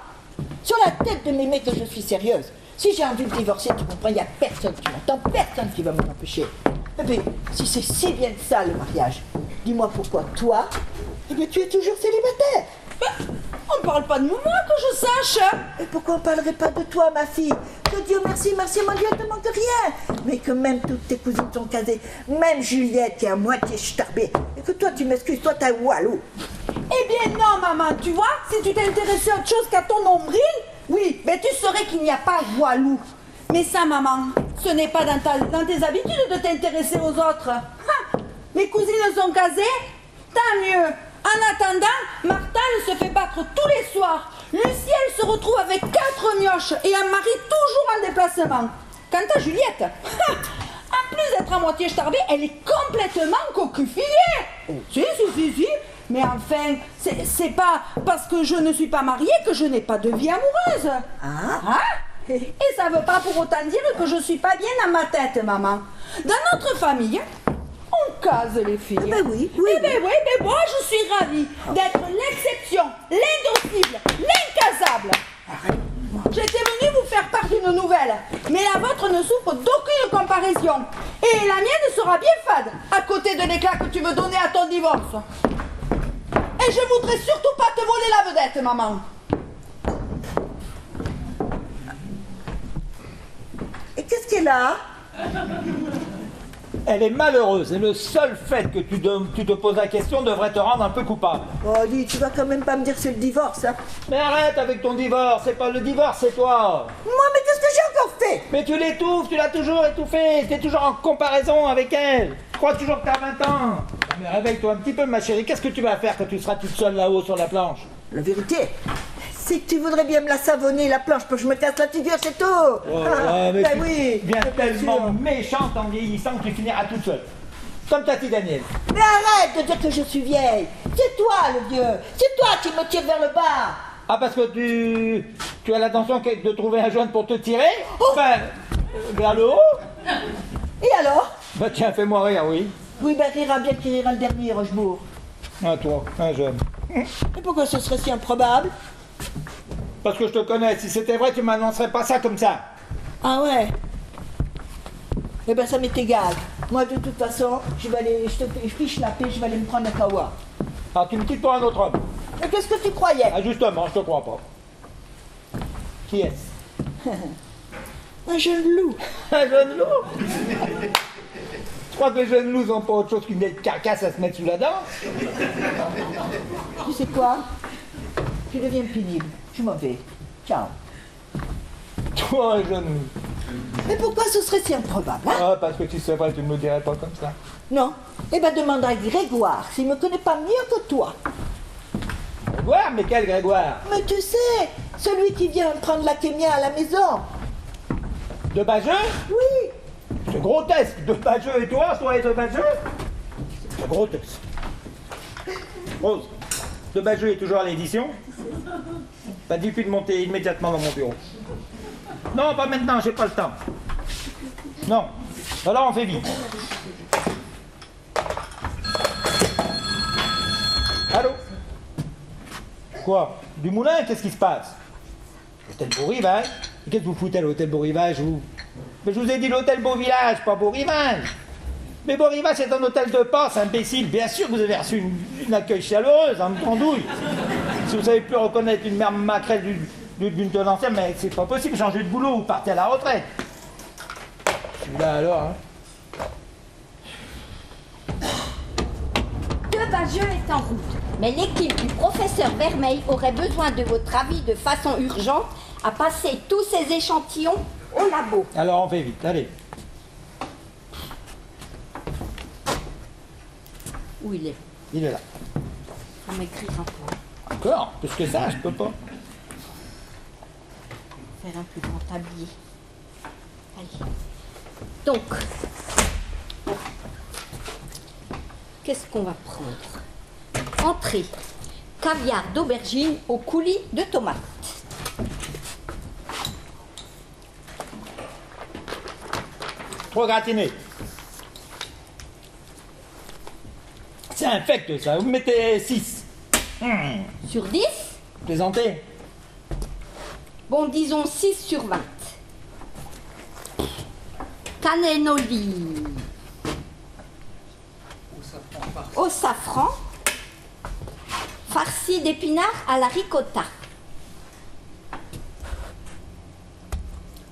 Sur la tête de mémé que je suis sérieuse. Si j'ai envie de divorcer, tu comprends, il n'y a personne qui m'entend, personne qui va m'en empêcher. Eh bien, si c'est si bien ça, le mariage, dis-moi pourquoi toi, eh bien, tu es toujours célibataire.
On parle pas de moi que je sache.
Et pourquoi on parlerait pas de toi, ma fille? Que Dieu merci, mon Dieu, elle te manque rien. Mais que même toutes tes cousines sont casées, même Juliette qui est à moitié starbée. Et que toi, tu m'excuses, toi, t'as Walou.
Eh bien non, maman, tu vois, si tu t'intéressais à autre chose qu'à ton nombril, oui, mais tu saurais qu'il n'y a pas Walou. Mais ça, maman, ce n'est pas dans tes habitudes de t'intéresser aux autres. Mes cousines sont casées, tant mieux. En attendant, Martha, elle se fait battre tous les soirs. Lucie, elle se retrouve avec 4 mioches et un mari toujours en déplacement. Quant à Juliette, en plus d'être à moitié starbée, elle est complètement cocufiée. Si. Mais enfin, c'est pas parce que je ne suis pas mariée que je n'ai pas de vie amoureuse. Et ça veut pas pour autant dire que je suis pas bien dans ma tête, maman. Dans notre famille, on case les filles.
Eh ben oui.
Mais moi je suis ravie d'être l'exception, l'indocible, l'incasable. J'étais venue vous faire part d'une nouvelle, mais la vôtre ne souffre d'aucune comparaison. Et la mienne sera bien fade, à côté de l'éclat que tu veux donner à ton divorce. Et je voudrais surtout pas te voler la vedette, maman.
Et qu'est-ce qu'elle a?
Elle est malheureuse et le seul fait que tu te poses la question devrait te rendre un peu coupable.
Oh, dis, tu vas quand même pas me dire que c'est le divorce, hein?
Mais arrête avec ton divorce, c'est pas le divorce, c'est toi.
Moi, mais qu'est-ce que j'ai encore fait?
Mais tu l'étouffes, tu l'as toujours étouffée, t'es toujours en comparaison avec elle. Tu crois toujours que t'as 20 ans. Mais réveille-toi un petit peu, ma chérie, qu'est-ce que tu vas faire quand tu seras toute seule là-haut sur la planche?
La vérité, c'est que tu voudrais bien me la savonner, la planche, pour que je me casse la figure, c'est tout.
Mais
Ben
tu
oui,
deviens
bien
tellement
sûr.
méchante en vieillissant que tu finiras toute seule. Comme ta fille Daniel.
Mais arrête de dire que je suis vieille. C'est toi le vieux. C'est toi qui me tire vers le bas.
Ah, parce que tu as l'intention de trouver un jeune pour te tirer? Enfin, Vers le haut?
Et alors?
Bah tiens, fais-moi rire, oui.
Oui, ben rira bien qui rira le dernier, Rochebourg.
Ah toi, un jeune.
Et pourquoi ce serait si improbable?
Parce que je te connais, si c'était vrai, tu m'annoncerais pas ça comme ça.
Ah ouais? Eh ben ça m'est égal. Moi de toute façon, je fiche la paix, je vais aller me prendre un kawa.
Alors tu me quittes pour un autre homme.
Mais qu'est-ce que tu croyais?
Ah justement, je te crois pas. Qui est-ce?
Un jeune loup.
Un jeune loup? Tu crois que les jeunes loups n'ont pas autre chose qu'une belle carcasse à se mettre sous la dent?
Tu sais quoi? Tu deviens pénible. Je m'en vais. Ciao.
Toi, un jeune loup.
Mais pourquoi ce serait si improbable, hein?
Ah, parce que si c'est vrai, tu ne me le dirais pas comme ça.
Non. Eh ben demande à Grégoire, s'il me connaît pas mieux que toi.
Grégoire? Mais quel Grégoire?
Mais tu sais, celui qui vient prendre la kémia à la maison.
De Bageux?
Oui.
C'est grotesque. De Bageux et toi et de Bageux? C'est grotesque. Rose, de Bageux est toujours à l'édition? Pas dit puis de monter immédiatement dans mon bureau. Non, pas maintenant, j'ai pas le temps. Non. Alors on fait vite. Allô? Quoi? Du moulin? Qu'est-ce qui se passe? L'hôtel Beau Rivage? Qu'est-ce que vous foutez à l'hôtel Beau Rivage, vous? Mais je vous ai dit l'hôtel Beau Village, pas Beau Rivage. Mais Beau Rivage, c'est un hôtel de passe, imbécile. Bien sûr que vous avez reçu une accueil chaleureuse, en andouille. Si vous savez plus reconnaître une mère maquerelle d'une tenancière, mais c'est pas possible, changez de boulot, vous partez à la retraite. Celui-là alors, hein.
De Bageux est en route, mais l'équipe du professeur Vermeil aurait besoin de votre avis de façon urgente à passer tous ces échantillons au labo.
Alors on fait vite, allez.
Où il est?
Il est là.
On m'écrira pas.
Encore? Plus que ça, je peux pas.
Faire un plus grand tablier. Allez. Donc, qu'est-ce qu'on va prendre? Entrée. Caviar d'aubergine au coulis de tomates.
Trop gratiné. C'est infect ça, vous me mettez 6.
Sur 10?
Plaisantez.
Bon, disons 6 sur 20. Cannelloni au safran, farci d'épinards à la ricotta.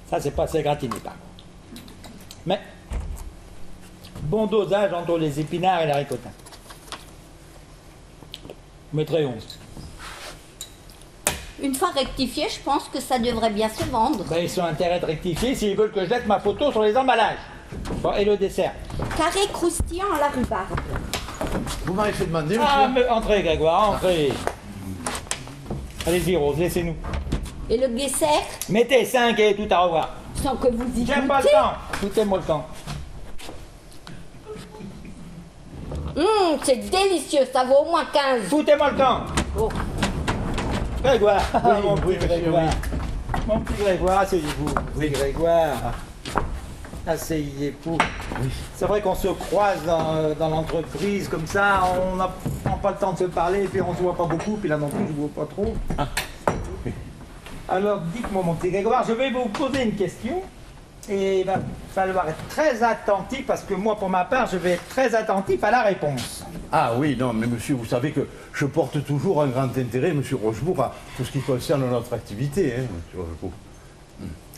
Ça, c'est pas assez gratiné, par contre. Mais, bon dosage entre les épinards et la ricotta. Je mettrai 11.
Une fois rectifié, je pense que ça devrait bien se vendre.
Ben, ils ont intérêt de rectifier s'ils veulent que je jette ma photo sur les emballages. Bon, et le dessert?
Carré croustillant à la rhubarbe.
Vous m'avez fait demander, monsieur.
Ah, mais entrez, Grégoire, entrez. Allez-y, Rose, laissez-nous.
Et le dessert,
Mettez 5 et tout à revoir.
sans que vous y
J'aime pas le
goûtiez.
temps. Foutez-moi le temps.
C'est délicieux, ça vaut au moins 15.
Foutez-moi le temps.
Oh.
Grégoire, mon
oui,
petit
monsieur,
Grégoire. Mon petit Grégoire, asseyez-vous. Oui, Grégoire. Asseyez-vous. C'est vrai qu'on se croise dans l'entreprise comme ça, on n'a pas le temps de se parler, et puis on se voit pas beaucoup, puis là non plus, je ne vois pas trop. Alors, dites-moi, mon petit Grégoire, je vais vous poser une question, et il va falloir être très attentif, parce que moi, pour ma part, je vais être très attentif à la réponse.
Ah oui, non, mais monsieur, vous savez que je porte toujours un grand intérêt, monsieur Rochebourg, à tout ce qui concerne notre activité, hein, monsieur Rochebourg.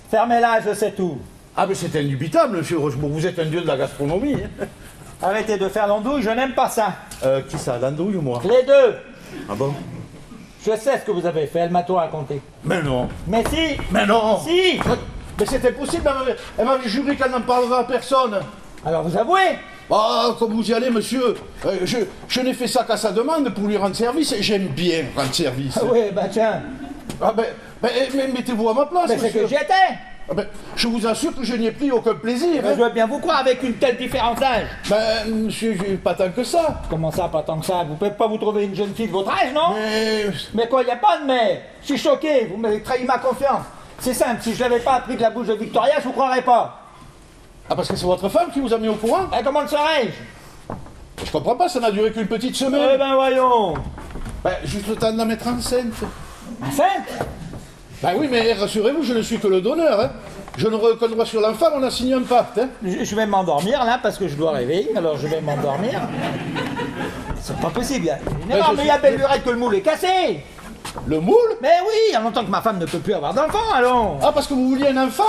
Fermez-la, je sais tout.
Ah, mais c'est indubitable, monsieur Rochebourg, vous êtes un dieu de la gastronomie. Hein.
Arrêtez de faire l'andouille, je n'aime pas ça.
Qui ça, l'andouille ou moi?
Les deux.
Ah bon?
Je sais ce que vous avez fait, elle m'a tout raconté.
Mais non,
Mais si.
mais non.
Si.
Mais c'est impossible, elle m'avait juré qu'elle n'en parlera à personne.
Alors vous avouez.
Ah, comme vous y allez, monsieur, je n'ai fait ça qu'à sa demande pour lui rendre service, et j'aime bien rendre service.
Ah oui, bah tiens.
Ah mais mettez-vous à ma place,
Mais c'est
monsieur.
que j'y étais.
Ah ben, je vous assure que je n'y ai pris aucun plaisir.
Mais
Hein.
je veux bien vous croire avec une telle différence d'âge.
Ben, monsieur, pas tant que ça.
Comment ça, pas tant que ça? Vous pouvez pas vous trouver une jeune fille de votre âge, non?
Mais...
Mais quoi, il n'y a pas de mais. Je suis choqué, vous m'avez trahi ma confiance. C'est simple, si je l'avais pas appris de la bouche de Victoria, je vous croirais pas.
Ah, parce que c'est votre femme qui vous a mis au courant?
Eh, comment le saurais-je?
Je comprends pas, ça n'a duré qu'une petite semaine.
Eh ben voyons.
Ben, juste le temps de la mettre enceinte.
Enceinte?
Ben oui, mais rassurez-vous, je ne suis que le donneur. Hein. Je ne reconnais pas sur l'enfant, on a signé un pacte. Hein.
Je vais m'endormir là parce que je dois réveiller, alors je vais m'endormir. C'est pas possible.
Ben,
Non,
je
mais il y a
suis-
belle lurette que le moule est cassé.
Le moule?
Mais oui, il y a longtemps que ma femme ne peut plus avoir d'enfant, allons.
Ah, parce que vous vouliez un enfant?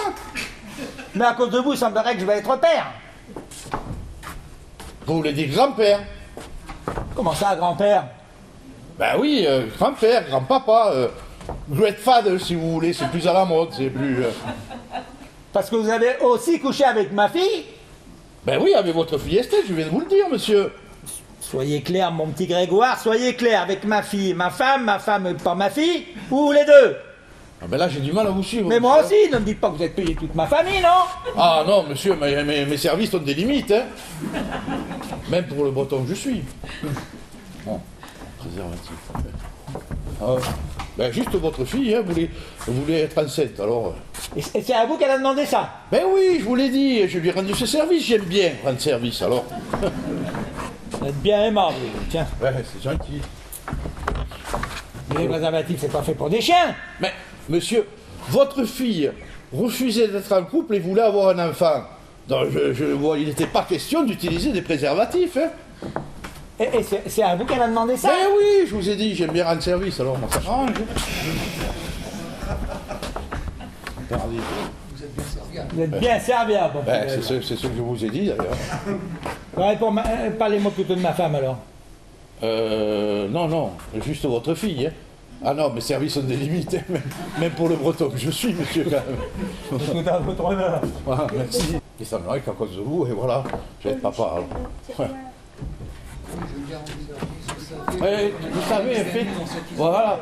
Mais à cause de vous, il semblerait que je vais être père.
Vous voulez dire grand-père?
Comment ça, grand-père?
Ben oui, grand-père, grand-papa. Great father, si vous voulez, c'est plus à la mode, c'est plus...
Parce que vous avez aussi couché avec ma fille?
Ben oui, avec votre fille Estelle, je viens de vous le dire, monsieur.
Soyez clair, mon petit Grégoire, soyez clair avec ma fille, ma femme, pas ma fille, ou les deux.
Ah ben là, j'ai du mal à vous suivre.
Mais moi
monsieur.
aussi, ne me dites pas que vous êtes payé toute ma famille, non?
Ah non, monsieur, mes services ont des limites, hein. Même pour le breton que je suis. Bon, préservatif. Ah, ben juste votre fille, hein, voulait être enceinte, alors...
Et c'est à vous qu'elle a demandé ça?
Ben oui, je vous l'ai dit, je lui ai rendu ce service, j'aime bien rendre service, alors...
Vous êtes bien aimable, tiens.
Ouais, c'est gentil.
Les préservatifs, c'est pas fait pour des chiens.
Mais, monsieur, votre fille refusait d'être en couple et voulait avoir un enfant. Donc, je vois, il n'était pas question d'utiliser des préservatifs, hein.
Et c'est à vous qu'elle a demandé ça?
Ben oui, je vous ai dit, j'aime bien rendre service, alors moi ça change. Regardez.
Vous êtes bien serviable. mon
Ben,
petit
c'est ce que je vous ai dit, d'ailleurs.
Grégoire. Ouais, parlez-moi plutôt de ma femme, alors.
Non, juste votre fille, hein. Ah non, mes services ont des limites, hein, même pour le breton que je suis, monsieur, quand même.
Tout à votre honneur.
Voilà, merci. Il semblerait qu'à cause de vous, et voilà, je vais être papa, alors. Ouais. Ouais, vous savez, en fait, voilà,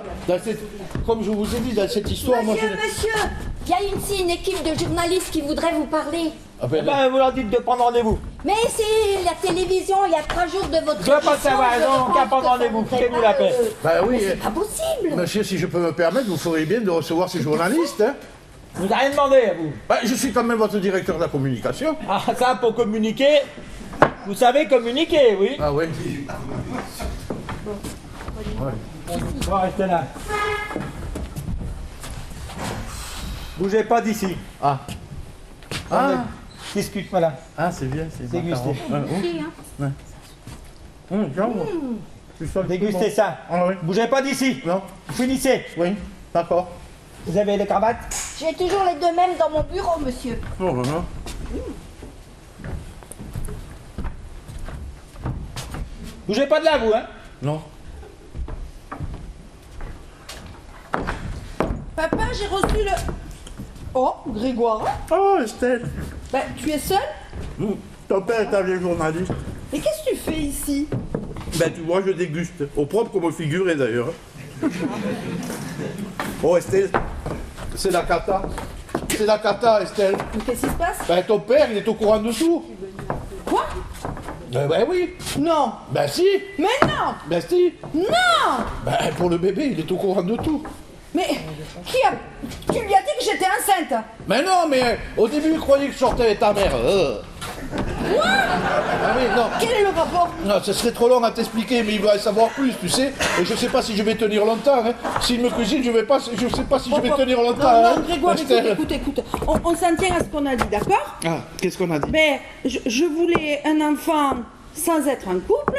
comme je vous ai dit, dans cette histoire, moi,
Monsieur, il y a ici une équipe de journalistes qui voudrait vous parler.
Ah ben,
Ben, vous leur dites de prendre rendez-vous.
Mais c'est la télévision, il y a 3 jours de votre
Je veux pas
émission,
savoir,
je
non,
pense
qu'à
que
prendre
ça
rendez-vous,
voudrait
faites-vous
pas,
la paix.
ben oui,
C'est pas possible.
monsieur, si je peux me permettre, vous feriez bien de recevoir ces journalistes, hein.
Vous n'avez rien demandé, à vous.
Ben, je suis quand même votre directeur de la communication.
Ah, ça, pour communiquer, vous savez communiquer, oui.
Ah oui.
Bon, restez là. Bougez pas d'ici.
Ah. Ah.
Discute, voilà.
Ah, c'est bien, c'est
Dégustez.
Dégustez.
Dégustez ça.
Ah oui.
Bougez pas d'ici.
Non.
Finissez.
Oui, d'accord.
Vous avez les cravates?
J'ai toujours les deux mêmes dans mon bureau, monsieur.
Non, non, non.
Bougez pas de là, vous, hein?
Non.
Papa, j'ai reçu le... Oh, Grégoire.
Oh, Estelle.
Ben, tu es seul?
Ton père est un vieux journaliste.
Mais qu'est-ce que tu fais ici?
Ben, tu vois, je déguste. Au propre comme au figuré, d'ailleurs. Oh, Estelle, c'est la cata. C'est la cata, Estelle.
Mais qu'est-ce qui se passe?
Ben, ton père, il est au courant de tout.
Quoi?
Ben oui.
Non.
Ben si.
Mais non.
Ben si.
Non.
Ben, pour le bébé, il est au courant de tout.
Mais qui a... Tu lui as dit que j'étais enceinte?
Mais non, mais au début, il croyait que je sortais avec ta mère. Ah oui, non.
Quel est le rapport?
Non, ce serait trop long à t'expliquer, mais il va en savoir plus, tu sais. Et je sais pas si je vais tenir longtemps. Hein. S'il me cuisine, je sais pas si je vais tenir longtemps.
Non,
hein.
non, Grégoire,
Estelle.
écoute. On s'en tient à ce qu'on a dit, d'accord?
Ah, qu'est-ce qu'on a dit?
Ben, je voulais un enfant sans être en couple.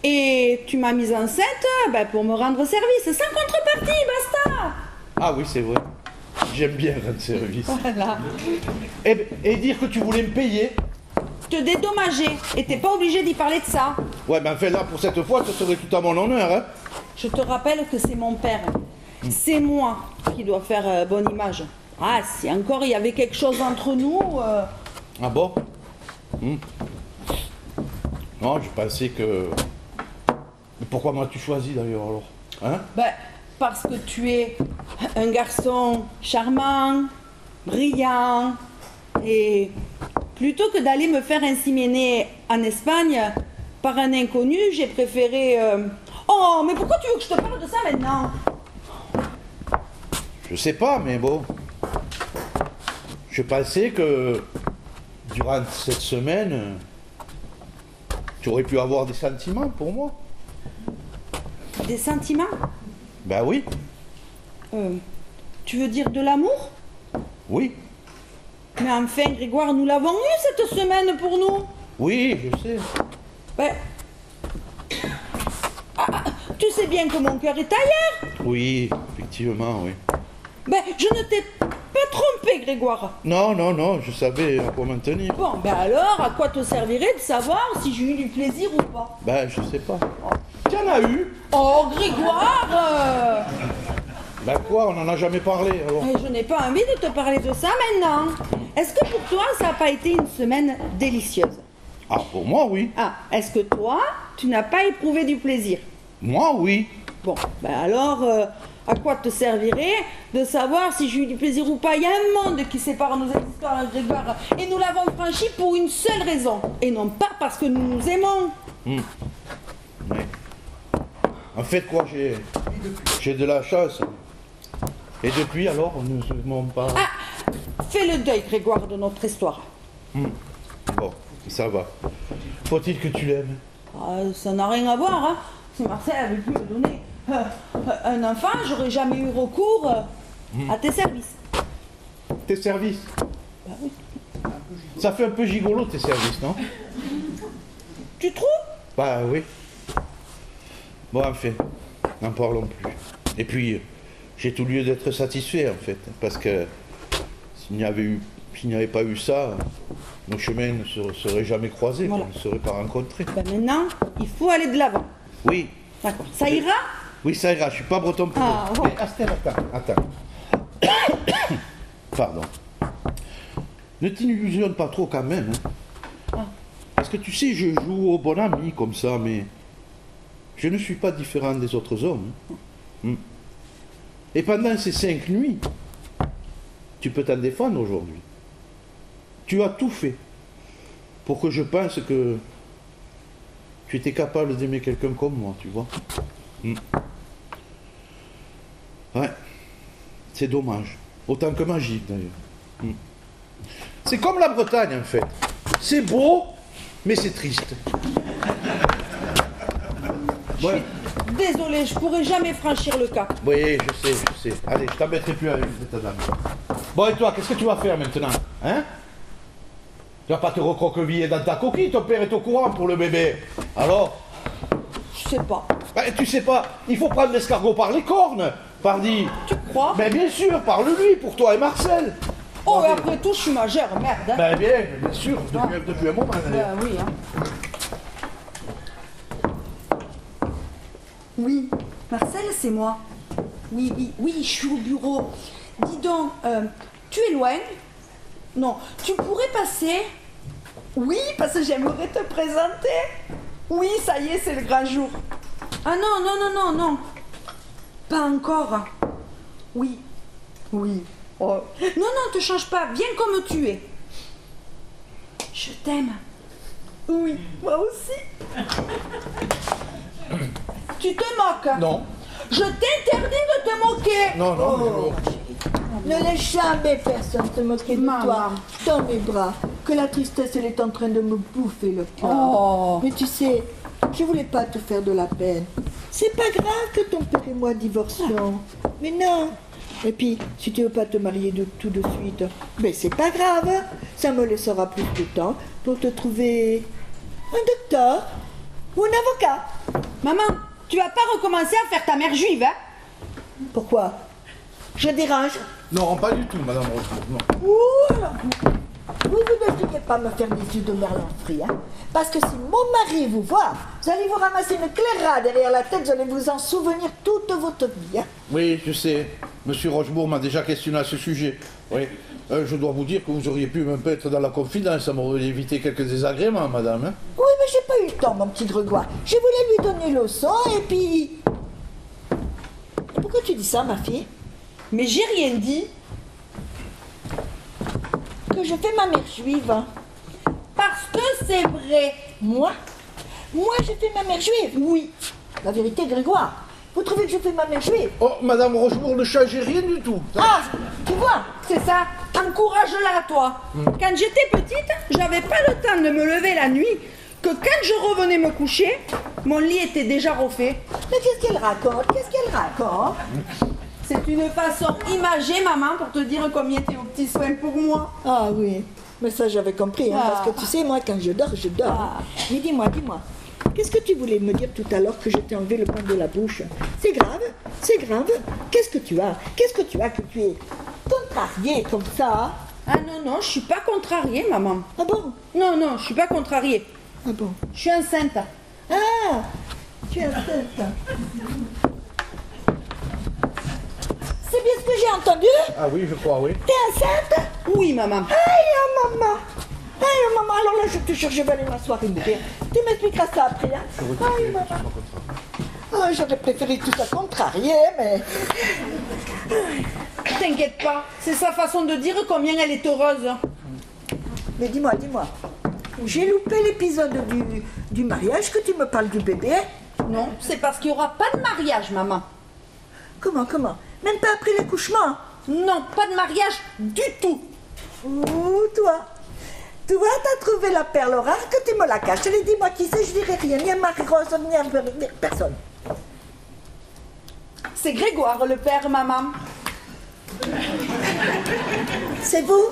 Et tu m'as mise enceinte ben, pour me rendre service, sans contrepartie, basta.
Ah oui, c'est vrai. J'aime bien rendre service.
Voilà.
Et dire que tu voulais me payer.
Te dédommager. Et t'es pas obligé d'y parler de ça.
Ouais, mais enfin là, pour cette fois, ce serait tout à mon honneur, hein.
Je te rappelle que c'est mon père. C'est moi qui dois faire bonne image. Ah, si encore il y avait quelque chose entre nous...
Ah bon? Non, je pensais que... Mais pourquoi m'as-tu choisi d'ailleurs alors? Hein?
Ben, parce que tu es un garçon charmant, brillant, et plutôt que d'aller me faire inséminer en Espagne par un inconnu, j'ai préféré... Oh, mais pourquoi tu veux que je te parle de ça maintenant?
Je sais pas, mais bon. je pensais que durant cette semaine, tu aurais pu avoir des sentiments pour moi.
Des sentiments?
Ben oui,
Tu veux dire de l'amour?
oui,
Mais enfin, Grégoire, nous l'avons eu cette semaine pour nous.
oui, je sais.
Ben... tu sais bien que mon cœur est ailleurs.
Oui, effectivement, oui.
Ben, je ne t'ai pas trompé, Grégoire.
Non, non, non, je savais à quoi m'en tenir.
Bon, ben alors, à quoi te servirait de savoir si j'ai eu du plaisir ou pas?
Ben, je sais pas. Tu en as eu?
Oh, Grégoire
Ben quoi, on n'en a jamais parlé, alors.
Je n'ai pas envie de te parler de ça maintenant. Est-ce que pour toi, ça n'a pas été une semaine délicieuse?
Ah, pour moi, oui.
Ah, est-ce que toi, tu n'as pas éprouvé du plaisir?
Moi, oui.
Bon, ben alors, à quoi te servirait de savoir si j'ai eu du plaisir ou pas? Il y a un monde qui sépare nos histoires, Grégoire, et nous l'avons franchi pour une seule raison, et non pas parce que nous nous aimons.
Oui. En fait, quoi, j'ai de la chance. Et depuis, alors, nous ne m'en pas...
Fais le deuil, Grégoire, de notre histoire.
Bon, ça va. Faut-il que tu l'aimes?
Ah, ça n'a rien à voir, hein. Si Marcel avait pu me donner un enfant, j'aurais jamais eu recours à tes services.
Tes services? Ça fait un peu gigolo, tes services, non?
Tu trouves?
Bah oui. Bon, enfin, n'en parlons plus. Et puis, j'ai tout lieu d'être satisfait, en fait, parce que s'il n'y avait pas eu ça, nos chemins ne se seraient jamais croisés,
Voilà.
on ne se seraient pas rencontrés.
Ben maintenant, il faut aller de l'avant.
Oui,
D'accord. Ça ira?
oui, ça ira, je suis pas breton pour
Ah,
rien.
ouais.
Mais Astère, attends. Pardon. Ne t'illusionne pas trop quand même. Hein. Parce que tu sais, je joue au bon ami comme ça, mais je ne suis pas différent des autres hommes. Hein. Et pendant ces 5 nuits, tu peux t'en défendre aujourd'hui. Tu as tout fait pour que je pense que tu étais capable d'aimer quelqu'un comme moi, tu vois. Ouais, c'est dommage. Autant que magique d'ailleurs. C'est comme la Bretagne en fait. C'est beau, mais c'est triste. Ouais.
Désolé, je pourrai jamais franchir le cap.
Oui, je sais. Allez, je t'embêterai plus avec cette dame. Bon, et toi, qu'est-ce que tu vas faire maintenant? Hein? Tu vas pas te recroqueviller dans ta coquille, ton père est au courant pour le bébé. Alors?
Je sais pas.
Ben, tu sais pas, il faut prendre l'escargot par les cornes, pardi.
Tu crois?
Ben bien sûr, parle-lui pour toi et Marcel.
Oh, et après tout, je suis majeure, merde. Hein.
Ben bien sûr, depuis un moment d'ailleurs.
Ben oui, hein. Oui, Marcel, c'est moi. Oui, je suis au bureau. Dis donc, tu es loin? Non, tu pourrais passer? Oui, parce que j'aimerais te présenter. Oui, ça y est, c'est le grand jour. Ah non. Pas encore. Oui. Oh. Non, te change pas, viens comme tu es. Je t'aime. Oui, moi aussi. Tu te moques?
Non.
Je t'interdis de te moquer.
Non,
Oh.
Ne laisse jamais personne se moquer de
Maman.
toi dans mes bras, que la tristesse elle est en train de me bouffer le cœur.
Oh.
Mais tu sais, je voulais pas te faire de la peine. C'est pas grave que ton père et moi divorcions. Mais non. Et puis, si tu veux pas te marier tout de suite, ben c'est pas grave. Ça me laissera plus de temps pour te trouver un docteur ou un avocat.
Maman, tu vas pas recommencer à faire ta mère juive, hein?
Pourquoi? Je dérange?
Non, pas du tout, madame Rochefort, non.
Ouh, alors vous ne devriez pas me faire des yeux de merlan frit, hein? Parce que si mon mari vous voit, vous allez vous ramasser une claira derrière la tête, vous allez vous en souvenir toute votre vie, hein?
Oui, je sais. Monsieur Rochebourg m'a déjà questionné à ce sujet. Oui. Je dois vous dire que vous auriez pu me mettre dans la confidence, ça m'aurait évité quelques désagréments, madame. Hein.
Oui, mais j'ai pas eu le temps, mon petit Grégoire. Je voulais lui donner le leçon et puis... Pourquoi tu dis ça, ma fille?
Mais j'ai rien dit.
Que je fais ma mère juive, hein?
Parce que c'est vrai.
Moi, je fais ma mère juive.
Oui.
La vérité, Grégoire, Vous trouvez que je fais ma main juive?
Oh, Madame Rochebourg, ne changez rien du tout.
Ah, tu vois, c'est ça. Encourage-la, toi. Quand j'étais petite, j'avais pas le temps de me lever la nuit, que quand je revenais me coucher, mon lit était déjà refait.
Mais qu'est-ce qu'elle raconte? Qu'est-ce qu'elle raconte?
C'est une façon imagée, maman, pour te dire combien t'es aux petits soins pour moi.
Ah oui, mais ça j'avais compris, hein, parce que tu sais, moi quand je dors, je dors. Mais dis-moi, qu'est-ce que tu voulais me dire tout à l'heure que je t'ai enlevé le pain de la bouche? C'est grave? C'est grave? Qu'est-ce que tu as? Qu'est-ce que tu as que tu es contrariée comme ça?
Ah non, je suis pas contrariée, maman.
Ah bon?
Non, je suis pas contrariée.
Ah bon?
Je suis enceinte.
Ah! Tu es enceinte. C'est bien ce que j'ai entendu?
Ah oui, je crois, oui.
T'es enceinte?
Oui, maman.
Aïe, maman! Aïe, maman, alors là, je te jure, je vais aller m'asseoir et mourir. Tu m'expliqueras ça après, hein? Aïe, maman. Oh, j'aurais préféré tout ça contrarié, mais...
T'inquiète pas, c'est sa façon de dire combien elle est heureuse.
Mais dis-moi, j'ai loupé l'épisode du mariage que tu me parles du bébé?
Non, c'est parce qu'il n'y aura pas de mariage, maman.
Comment? Même pas après l'accouchement?
Non, pas de mariage du tout.
Ouh, toi, t'as trouvé la perle rare que tu me la caches. Allez, dis-moi qui c'est, je dirai rien, ni à Marie-Rose, ni à personne.
C'est Grégoire, le père, maman.
C'est vous?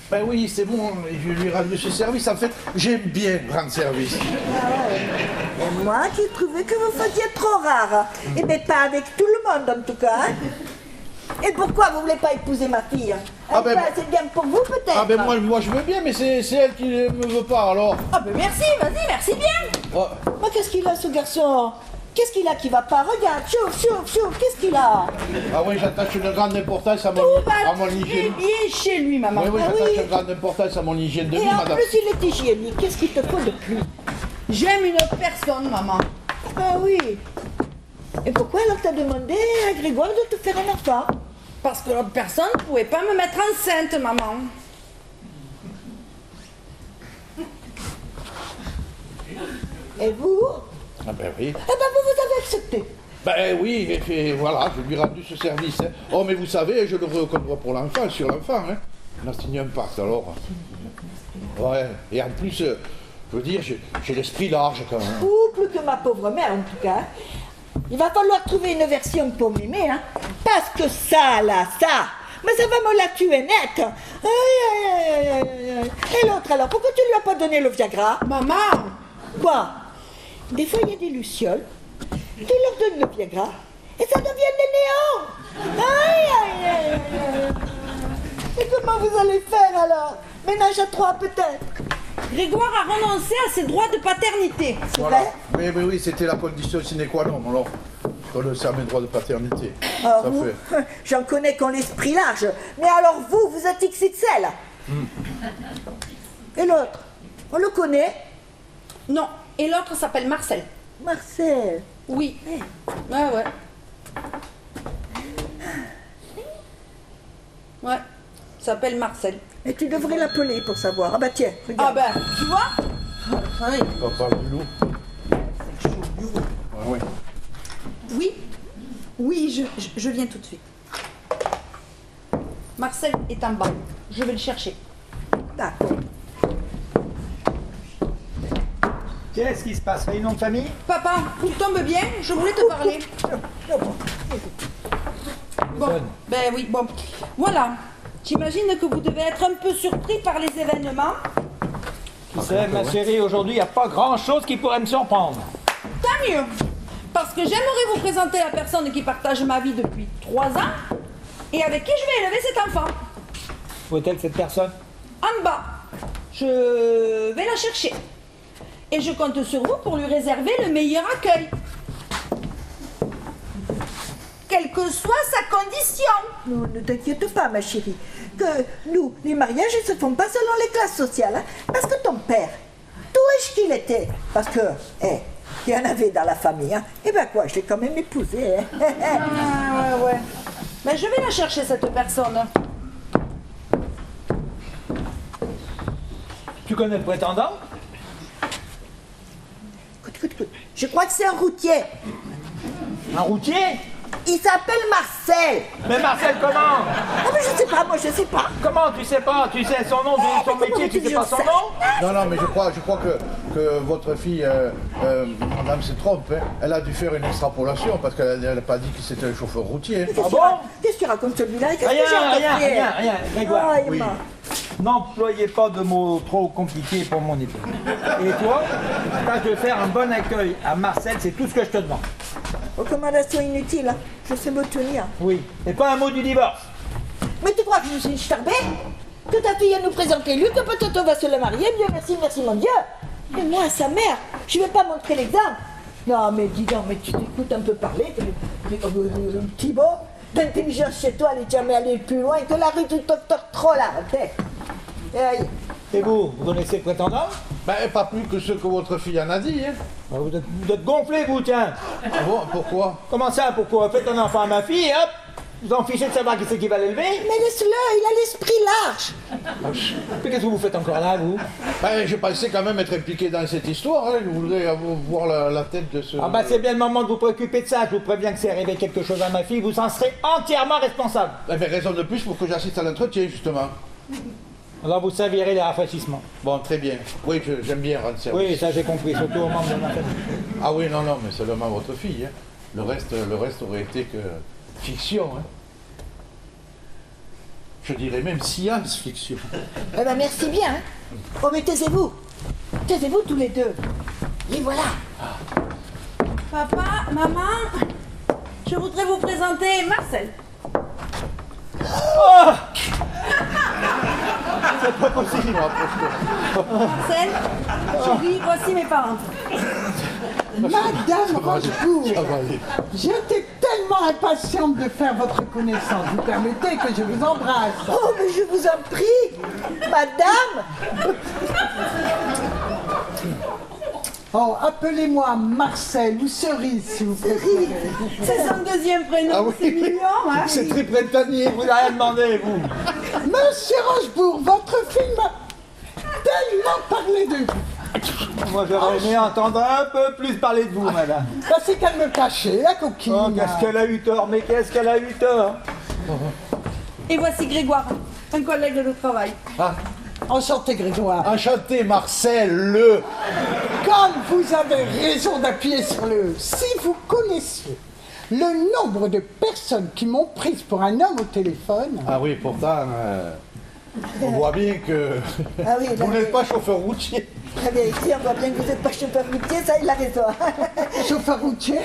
Ben oui, c'est bon, je lui ai rendu ce service. En fait, j'aime bien rendre service.
Et moi qui trouvais que vous faisiez trop rare. Eh bien, pas avec tout le monde en tout cas. Hein. Et pourquoi vous ne voulez pas épouser ma fille?
Ah ben,
c'est bien pour vous peut-être.
Ah ben moi je veux bien, mais c'est elle qui ne me veut pas, alors.
Ah ben merci, vas-y, merci bien.
Oh,
Mais qu'est-ce qu'il a ce garçon? Qu'est-ce qu'il a qui va pas? Regarde, chouf, qu'est-ce qu'il a?
ah oui, j'attache une grande importance à mon
Très
hygiène.
bien chez lui, maman.
Oui,
Ah
j'attache
oui.
une grande importance à mon hygiène de
Et
vie,
en
madame.
plus il est hygiénique, qu'est-ce qu'il te faut de plus?
J'aime une autre personne, maman.
Ah oui. Et pourquoi alors t'as demandé à Grégoire de te faire un enfant?
Parce que l'autre personne ne pouvait pas me mettre enceinte, maman.
Et vous?
Ah ben oui.
Eh ben vous avez accepté.
Ben oui, et voilà, je lui ai rendu ce service. Hein. Oh, mais vous savez, je le recommande pour l'enfant, sur l'enfant. Hein. On a signé un pacte, alors. Ouais, et en plus, je veux dire, j'ai l'esprit large quand même.
Ou plus que ma pauvre mère en tout cas. Il va falloir trouver une version pour m'aimer, hein. Parce que ça, mais ça va me la tuer net. Aïe. Et l'autre alors, pourquoi tu lui as pas donné le Viagra?
Maman.
Quoi? Des fois il y a des lucioles, tu leur donnes le Viagra et ça devient des néants. Aïe. Et comment vous allez faire alors? Ménage à trois peut-être?
Grégoire a renoncé à ses droits de paternité.
C'est
Voilà.
vrai?
Mais oui, c'était la condition sine qua non, alors. Ça mes droits de paternité.
Ah,
Ça
vous,
fait.
j'en connais qu'on l'esprit large. Mais alors vous êtes XXL. Et l'autre, on le connaît?
Non, et l'autre s'appelle Marcel.
Marcel.
Oui. Ouais. Ouais, s'appelle Marcel.
Et tu devrais l'appeler pour savoir. Ah bah tiens,
Ah
regarde.
ben, tu vois?
Papa du loup. Ouais.
Oui, je viens tout de suite. Marcel est en bas. Je vais le chercher.
D'accord.
Qu'est-ce qui se passe? Réunion de famille?
Papa, tout tombe bien, je voulais te parler. Bon, ben oui, bon. Voilà. J'imagine que vous devez être un peu surpris par les événements.
Tu sais, ma chérie, aujourd'hui, il n'y a pas grand-chose qui pourrait me surprendre.
Tant mieux. Parce que j'aimerais vous présenter la personne qui partage ma vie depuis 3 ans et avec qui je vais élever cet enfant.
Où est-elle, cette personne?
En bas. Je vais la chercher. Et je compte sur vous pour lui réserver le meilleur accueil. Quelle que soit sa condition.
Non, ne t'inquiète pas, ma chérie. Que nous, les mariages ne se font pas selon les classes sociales. Hein, parce que ton père, tout est-ce qu'il était? Parce que, il y en avait dans la famille. Hein. Eh ben quoi, je l'ai quand même épousé. Hein.
Ah ouais. Mais je vais la chercher, cette personne.
Tu connais le prétendant?
Écoute. Je crois que c'est un routier.
Un routier?
Il s'appelle Marcel.
Mais Marcel, comment?
Ah, mais je sais pas, moi je sais pas.
Comment tu sais pas? Tu sais son nom, son métier, tu sais pas son nom?
Non, mais je crois que votre fille, madame se trompe. Hein. Elle a dû faire une extrapolation parce qu'elle n'a pas dit que c'était un chauffeur routier.
Ah bon?
Qu'est-ce que tu racontes celui-là? Qu'est-ce que j'ai entendu?
Rien, Grégoire.
Ah,
Oui.
N'employez pas de mots trop compliqués pour mon époux. Et toi, tâche de faire un bon accueil à Marcel, c'est tout ce que je te demande.
Recommandation inutile, hein. Je sais me tenir.
Oui. Et pas un mot du divorce.
Mais tu crois que je suis une starbée? Que ta fille nous présenter Luc, peut-être on va se le marier, bien merci mon Dieu. Mais moi, sa mère, je vais pas montrer l'exemple. Non, mais dis donc, mais tu t'écoutes un peu parler, Thibaut, d'intelligence chez toi, elle est jamais allée plus loin que la rue du docteur Troll à tête.
Et vous connaissez le prétendant?
Ben, pas plus que ce que votre fille en a dit. Hein.
Vous êtes gonflé, vous, tiens.
Ah bon, pourquoi?
Comment ça, pourquoi? Faites un enfant à ma fille, hop. Vous en fichez de savoir qui c'est qui va l'élever?
Mais laisse-le, il a l'esprit large.
Mais qu'est-ce que vous faites encore là, vous?
Ben, je pensais quand même être impliqué dans cette histoire. Hein. Je voudrais voir la tête de ce...
Ah bah c'est bien le moment de vous préoccuper de ça. Je vous préviens que c'est arrivé quelque chose à ma fille, vous en serez entièrement responsable.
Ben, raison de plus pour que j'assiste à l'entretien, justement.
Alors vous savirez les rafraîchissements.
Bon, très bien. Oui, j'aime bien rendre service.
Oui, ça j'ai compris, surtout aux membres de ma famille.
Ah oui, non, mais seulement votre fille. Hein. Le reste aurait été que fiction. Hein. Je dirais même science-fiction.
Eh ben merci bien. Hein. Oh mais taisez-vous. Taisez-vous tous les deux. Et voilà.
Papa, maman, je voudrais vous présenter Marcel.
Oh
C'est pas possible.
Marcel, chérie, voici mes parents.
Madame Rochebourg,
Ça va aller.
j'étais tellement impatiente de faire votre connaissance. Vous permettez que je vous embrasse.
Oh mais je vous en prie. Madame.
Oh, appelez-moi Marcel ou Cerise, si vous préférez.
C'est son deuxième prénom,
Ah oui.
c'est mignon, hein?
C'est très printanier.
Vous n'avez rien demandé, vous.
Monsieur Rochebourg, votre fille m'a tellement parlé de vous.
Moi j'aurais aimé entendre un peu plus parler de vous, madame.
Bah, c'est qu'elle me cachait, la coquine.
Oh, qu'est-ce qu'elle a eu tort, mais qu'est-ce qu'elle a eu tort.
Et voici Grégoire, un collègue de travail.
Enchanté, Grégoire.
Enchanté, Marcel,
Comme vous avez raison d'appuyer sur le... Si vous connaissiez le nombre de personnes qui m'ont prise pour un homme au téléphone...
Ah oui, pourtant, on voit bien que
Ah oui,
vous n'êtes pas chauffeur routier.
Très bien, ici on voit bien que vous n'êtes pas chauffeur routier, ça il a raison.
Chauffeur routier.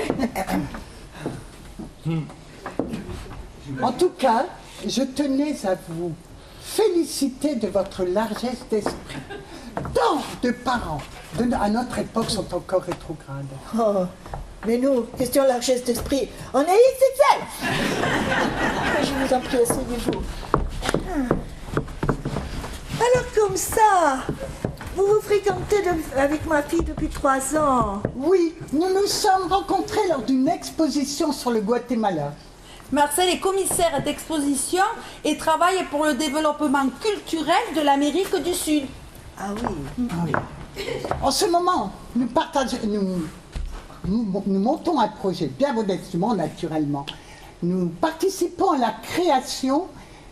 En tout cas, je tenais à vous féliciter de votre largesse d'esprit. Tant de parents à notre époque sont encore rétrogrades.
Oh, mais nous, question largesse d'esprit, on est XXL. Je vous en prie, asseyez-vous. Alors comme ça, vous vous fréquentez avec ma fille depuis 3 ans.
Oui, nous nous sommes rencontrés lors d'une exposition sur le Guatemala.
Marcel est commissaire d'exposition et travaille pour le développement culturel de l'Amérique du Sud.
Ah oui.
En ce moment, nous montons un projet, bien modestement, naturellement. Nous participons à la création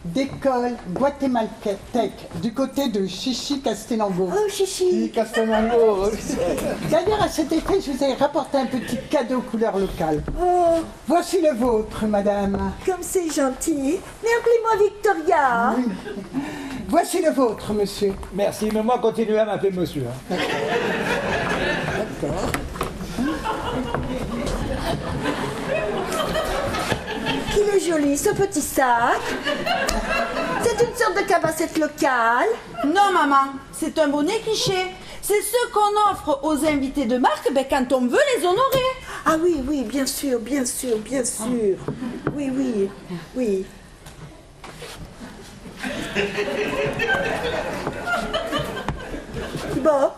d'écoles guatémaltèques du côté de Chichi-Castenango.
Oh, chichi.
Castanango.
D'ailleurs, à cet effet, je vous ai rapporté un petit cadeau couleur locale.
Oh,
Voici le vôtre, madame.
comme c'est gentil. Mais appelez-moi Victoria.
Voici le vôtre, monsieur.
Merci, mais moi continuez à m'appeler monsieur. Hein.
D'accord. Qu'il est joli, ce petit sac. C'est une sorte de cabassette locale.
Non, maman, c'est un bonnet cliché. C'est ce qu'on offre aux invités de marque quand on veut les honorer.
Ah oui, oui, bien sûr, bien sûr, bien sûr. Oui, oui, oui. Thibaut,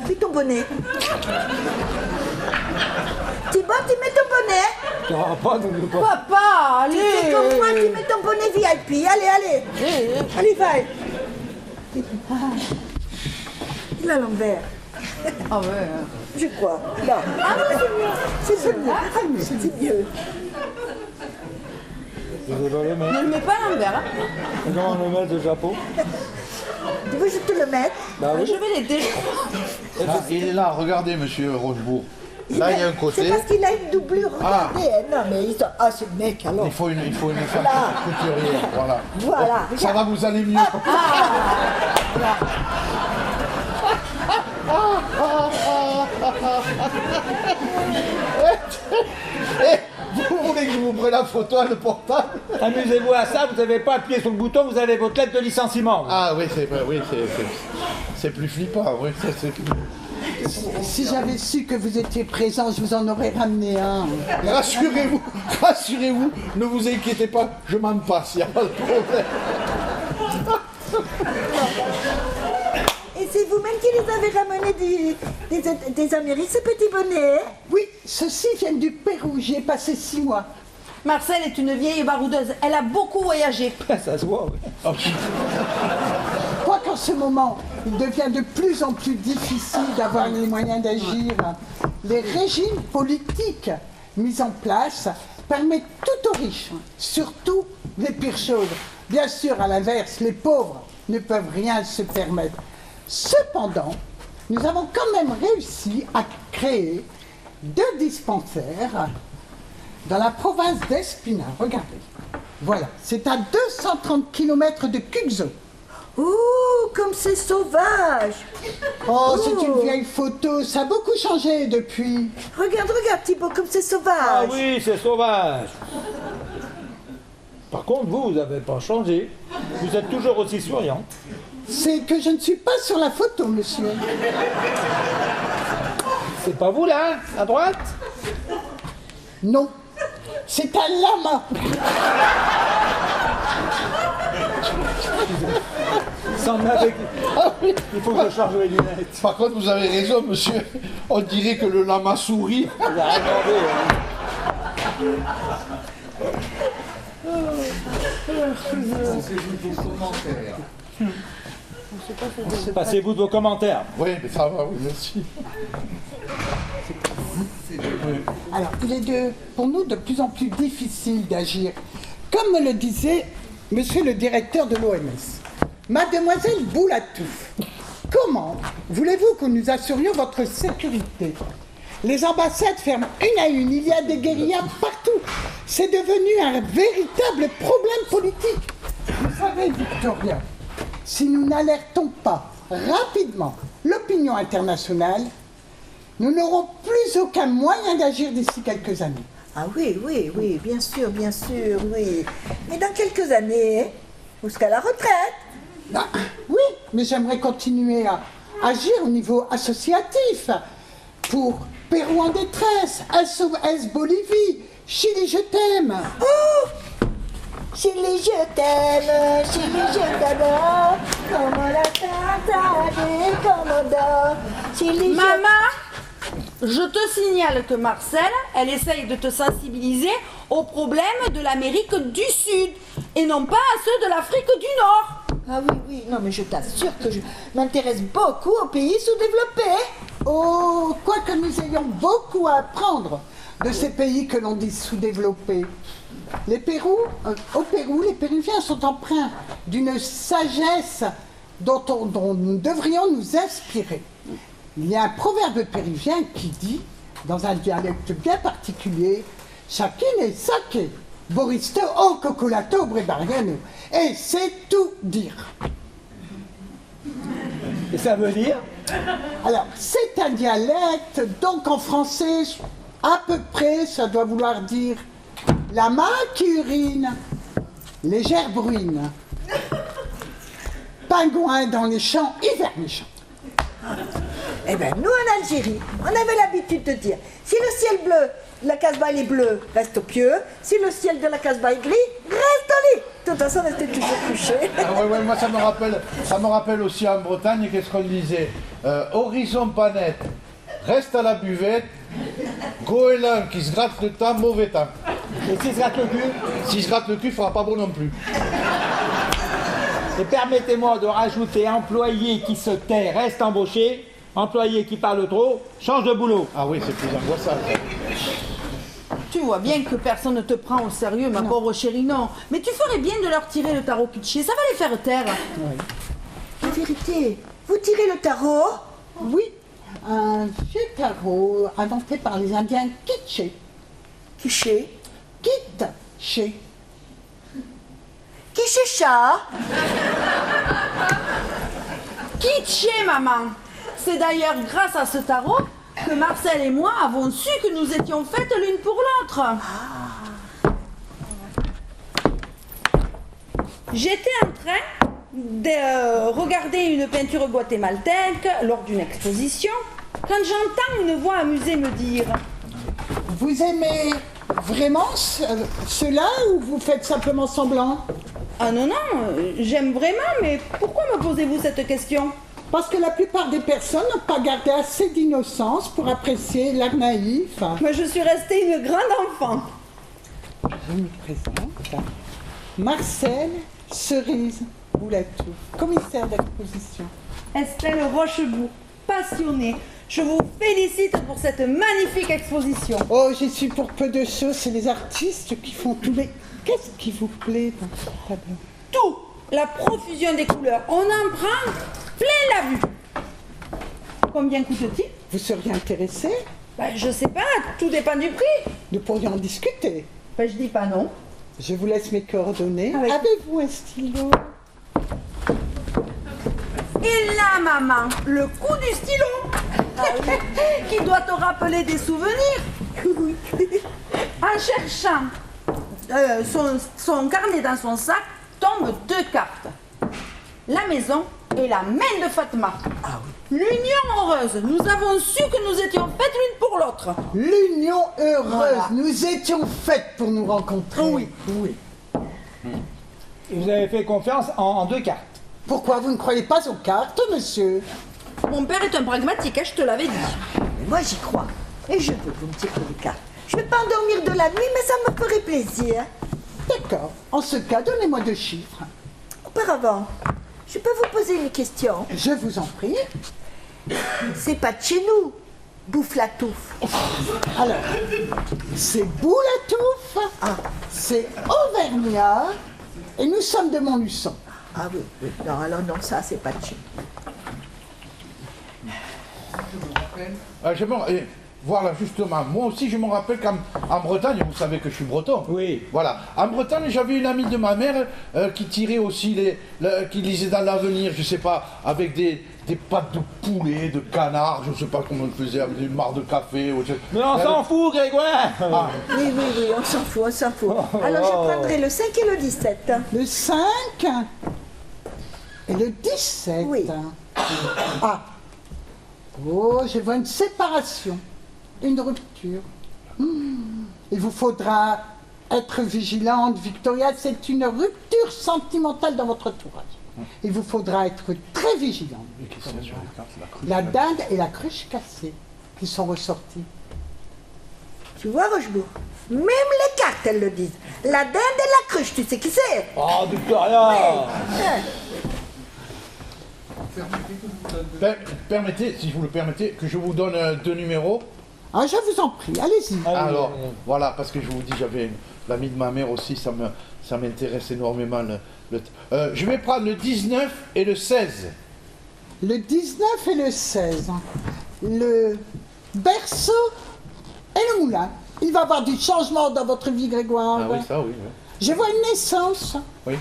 mets ton bonnet. Thibaut, tu mets ton bonnet.
Tu n'auras pas de pas.
Papa,
Tu fais
allez.
comme moi, tu mets ton bonnet VIP. Allez, allez. Allez, va. Il a l'envers.
Ah ouais.
je crois. Non. Ah oui, c'est mieux. C'est mieux.
Vous allez le mettre.
Ne le mets pas à l'envers. Hein.
Comment on le met de Japon?
Tu veux que je te le mette?
Bah oui.
Je vais l'aider.
Ah, il est là, regardez, monsieur Rochebourg. Là, il y a un côté.
C'est parce qu'il a une doublure, regardez. Non, mais ils sont... Ah, ce mec, alors.
Il faut une femme
Là.
couturière, voilà.
Voilà,
Ça
regarde.
va vous aller mieux. Vous voulez que je vous prenne la photo à le portable?
Amusez-vous à ça, vous n'avez pas appuyé sur le bouton, vous avez votre lettre de licenciement.
Ah oui, c'est plus flippant, oui.
Si j'avais su que vous étiez présent, je vous en aurais ramené un.
Rassurez-vous, ne vous inquiétez pas, je m'en passe, il n'y a pas de problème.
Et c'est vous-même qui les avez ramenés des Amériques, ces petits bonnets?
Oui, ceux-ci viennent du Pérou, j'y ai passé 6 mois.
Marcel est une vieille baroudeuse. Elle a beaucoup voyagé.
Ça se voit, oui.
Quoi qu'en ce moment, il devient de plus en plus difficile d'avoir les moyens d'agir. Les régimes politiques mis en place permettent tout aux riches, surtout les pires choses. Bien sûr, à l'inverse, les pauvres ne peuvent rien se permettre. Cependant, nous avons quand même réussi à créer 2 dispensaires dans la province d'Espina. Regardez. Voilà, c'est à 230 km de Cuxo.
Ouh, comme c'est sauvage!
Oh, c'est une vieille photo, ça a beaucoup changé depuis.
Regarde Thibaut, comme c'est sauvage!
Ah oui, c'est sauvage. Par contre, vous n'avez pas changé. Vous êtes toujours aussi souriant.
C'est que je ne suis pas sur la photo, monsieur.
C'est pas vous là, à droite?
Non, c'est un lama.
Sans avec...
Ah oui.
Il faut que je charge les lunettes.
Par contre, vous avez raison, monsieur. On dirait que le lama sourit.
Vous avez regardé, Passez-vous de vos commentaires.
Oui, mais ça va, oui, merci.
Alors, il est pour nous de plus en plus difficile d'agir. Comme me le disait monsieur le directeur de l'OMS, Mademoiselle Boulatouf, comment voulez-vous que nous assurions votre sécurité? Les ambassades ferment une à une, il y a des guérillas partout. C'est devenu un véritable problème politique. Vous savez, Victoria, si nous n'alertons pas rapidement l'opinion internationale, nous n'aurons plus aucun moyen d'agir d'ici quelques années.
Ah oui, bien sûr, oui. Mais dans quelques années, jusqu'à la retraite.
Ah, oui, mais j'aimerais continuer à agir au niveau associatif pour Pérou en détresse, SOS Bolivie, Chili je t'aime.
Oh, Chili je t'aime, comme la tata des commandants. Chili,
Maman, je te signale que Marcel, elle essaye de te sensibiliser aux problèmes de l'Amérique du Sud et non pas à ceux de l'Afrique du Nord.
Ah oui, non mais je t'assure que je m'intéresse beaucoup aux pays sous-développés.
Oh, quoique nous ayons beaucoup à apprendre de ces pays que l'on dit sous-développés. Au Pérou, les Péruviens sont empreints d'une sagesse dont nous devrions nous inspirer. Il y a un proverbe péruvien qui dit, dans un dialecte bien particulier, « Chacune est saké, boristo o cocolato brebariano ». Et c'est tout dire.
Et ça veut dire?
Alors, c'est un dialecte, donc en français, à peu près, ça doit vouloir dire la main qui urine, légère bruine, pingouin dans les champs, hiver méchant.
Eh bien, nous en Algérie, on avait l'habitude de dire, si le ciel bleu, la Casbah est bleue, reste au pieu, si le ciel de la Casbah est gris, reste au lit. De toute façon, on était toujours couchés.
Ah ouais, moi ça me rappelle aussi en Bretagne, qu'est-ce qu'on disait? Horizon pas net, reste à la buvette, goéland qui se gratte le temps, mauvais temps.
Et s'il se gratte le cul?
S'il se gratte le cul, il fera pas bon non plus.
Et permettez-moi de rajouter employé qui se tait reste embauché, Employé qui parle trop, change de boulot.
Ah oui, c'est plus angoissant.
Tu vois bien que personne ne te prend au sérieux, ma pauvre chérie, non. Mais tu ferais bien de leur tirer le tarot pitché, ça va les faire taire.
En vérité, vous tirez le tarot?
Oui, un vieux tarot inventé par les Indiens Kitché.
Quiché?
Kitché.
Quiché-chat?
Kitché, maman. C'est d'ailleurs grâce à ce tarot que Marcel et moi avons su que nous étions faites l'une pour l'autre. J'étais en train de regarder une peinture guatémaltèque lors d'une exposition quand j'entends une voix amusée me dire
Vous aimez vraiment cela ou vous faites simplement semblant?
« Ah non, non, j'aime vraiment, mais pourquoi me posez-vous cette question ?»
Parce que la plupart des personnes n'ont pas gardé assez d'innocence pour apprécier l'art naïf.
Moi, je suis restée une grande enfant.
Je me présente. Marcel Cerise Boulatou, commissaire d'exposition.
Estelle Rochebourg, passionnée. Je vous félicite pour cette magnifique exposition.
Oh, j'y suis pour peu de choses, c'est les artistes qui font tout. Mais qu'est-ce qui vous plaît dans ce tableau?
Tout, la profusion des couleurs, on en prend plein la vue. Combien coûte-t-il?
Vous seriez intéressé?
Je sais pas, tout dépend du prix.
Nous pourrions en discuter.
Je dis pas non.
Je vous laisse mes coordonnées.
Avec-
Avez-vous un stylo?
Et là, maman, le coup du stylo qui doit te rappeler des souvenirs. En cherchant son carnet dans son sac, tombent 2 cartes. La maison et la main de Fatma. L'union heureuse. Nous avons su que nous étions faites l'une pour l'autre.
L'union heureuse.
Voilà.
Nous étions faites pour nous rencontrer.
Oui.
Oui.
Et vous avez fait confiance en 2 cartes.
Pourquoi vous ne croyez pas aux cartes, monsieur?
Mon père est un pragmatique, je te l'avais dit.
Mais moi j'y crois. Et je veux que vous me tirez les cartes. Je ne vais pas endormir de la nuit, mais ça me ferait plaisir.
D'accord. En ce cas, donnez-moi 2 chiffres.
Auparavant, je peux vous poser une question.
Je vous en prie.
C'est pas de chez nous. Bouffe la touffe.
Alors, c'est Boulatouf, c'est Auvergnat, et nous sommes de Montluçon.
Ah oui, oui. Non, alors non, ça c'est pas de chez nous.
Voilà, justement, moi aussi je me rappelle qu'en Bretagne, vous savez que je suis breton.
Oui.
Voilà, en Bretagne, j'avais une amie de ma mère qui tirait aussi qui lisait dans l'avenir, je sais pas, avec des pâtes de poulet, de canard, je sais pas comment on faisait, avec une marre de café.
Mais on s'en fout, Grégoire.
Ah,
Oui, oui, oui, on s'en fout, on s'en fout. Alors je prendrai le 5 et le 17.
Le 5 et le 17.
Oui.
Ah. Oh, je vois une séparation, une rupture. Il vous faudra être vigilante, Victoria, c'est une rupture sentimentale dans votre entourage. Il vous faudra être très vigilante. La dinde et la cruche cassée qui sont ressorties.
Tu vois, Rochebourg, même les cartes, elles le disent. La dinde et la cruche, tu sais qui c'est?
Oh, Victoria.
Permettez, si vous le permettez, que je vous donne 2 numéros.
Ah, je vous en prie, allez-y.
Alors, voilà, parce que je vous dis, j'avais l'ami de ma mère aussi, ça m'intéresse énormément. Je vais prendre le 19 et le 16.
Le 19 et le 16. Le berceau et le moulin. Il va y avoir du changement dans votre vie, Grégoire.
Ah oui, ça, oui.
Je vois une naissance
Oui.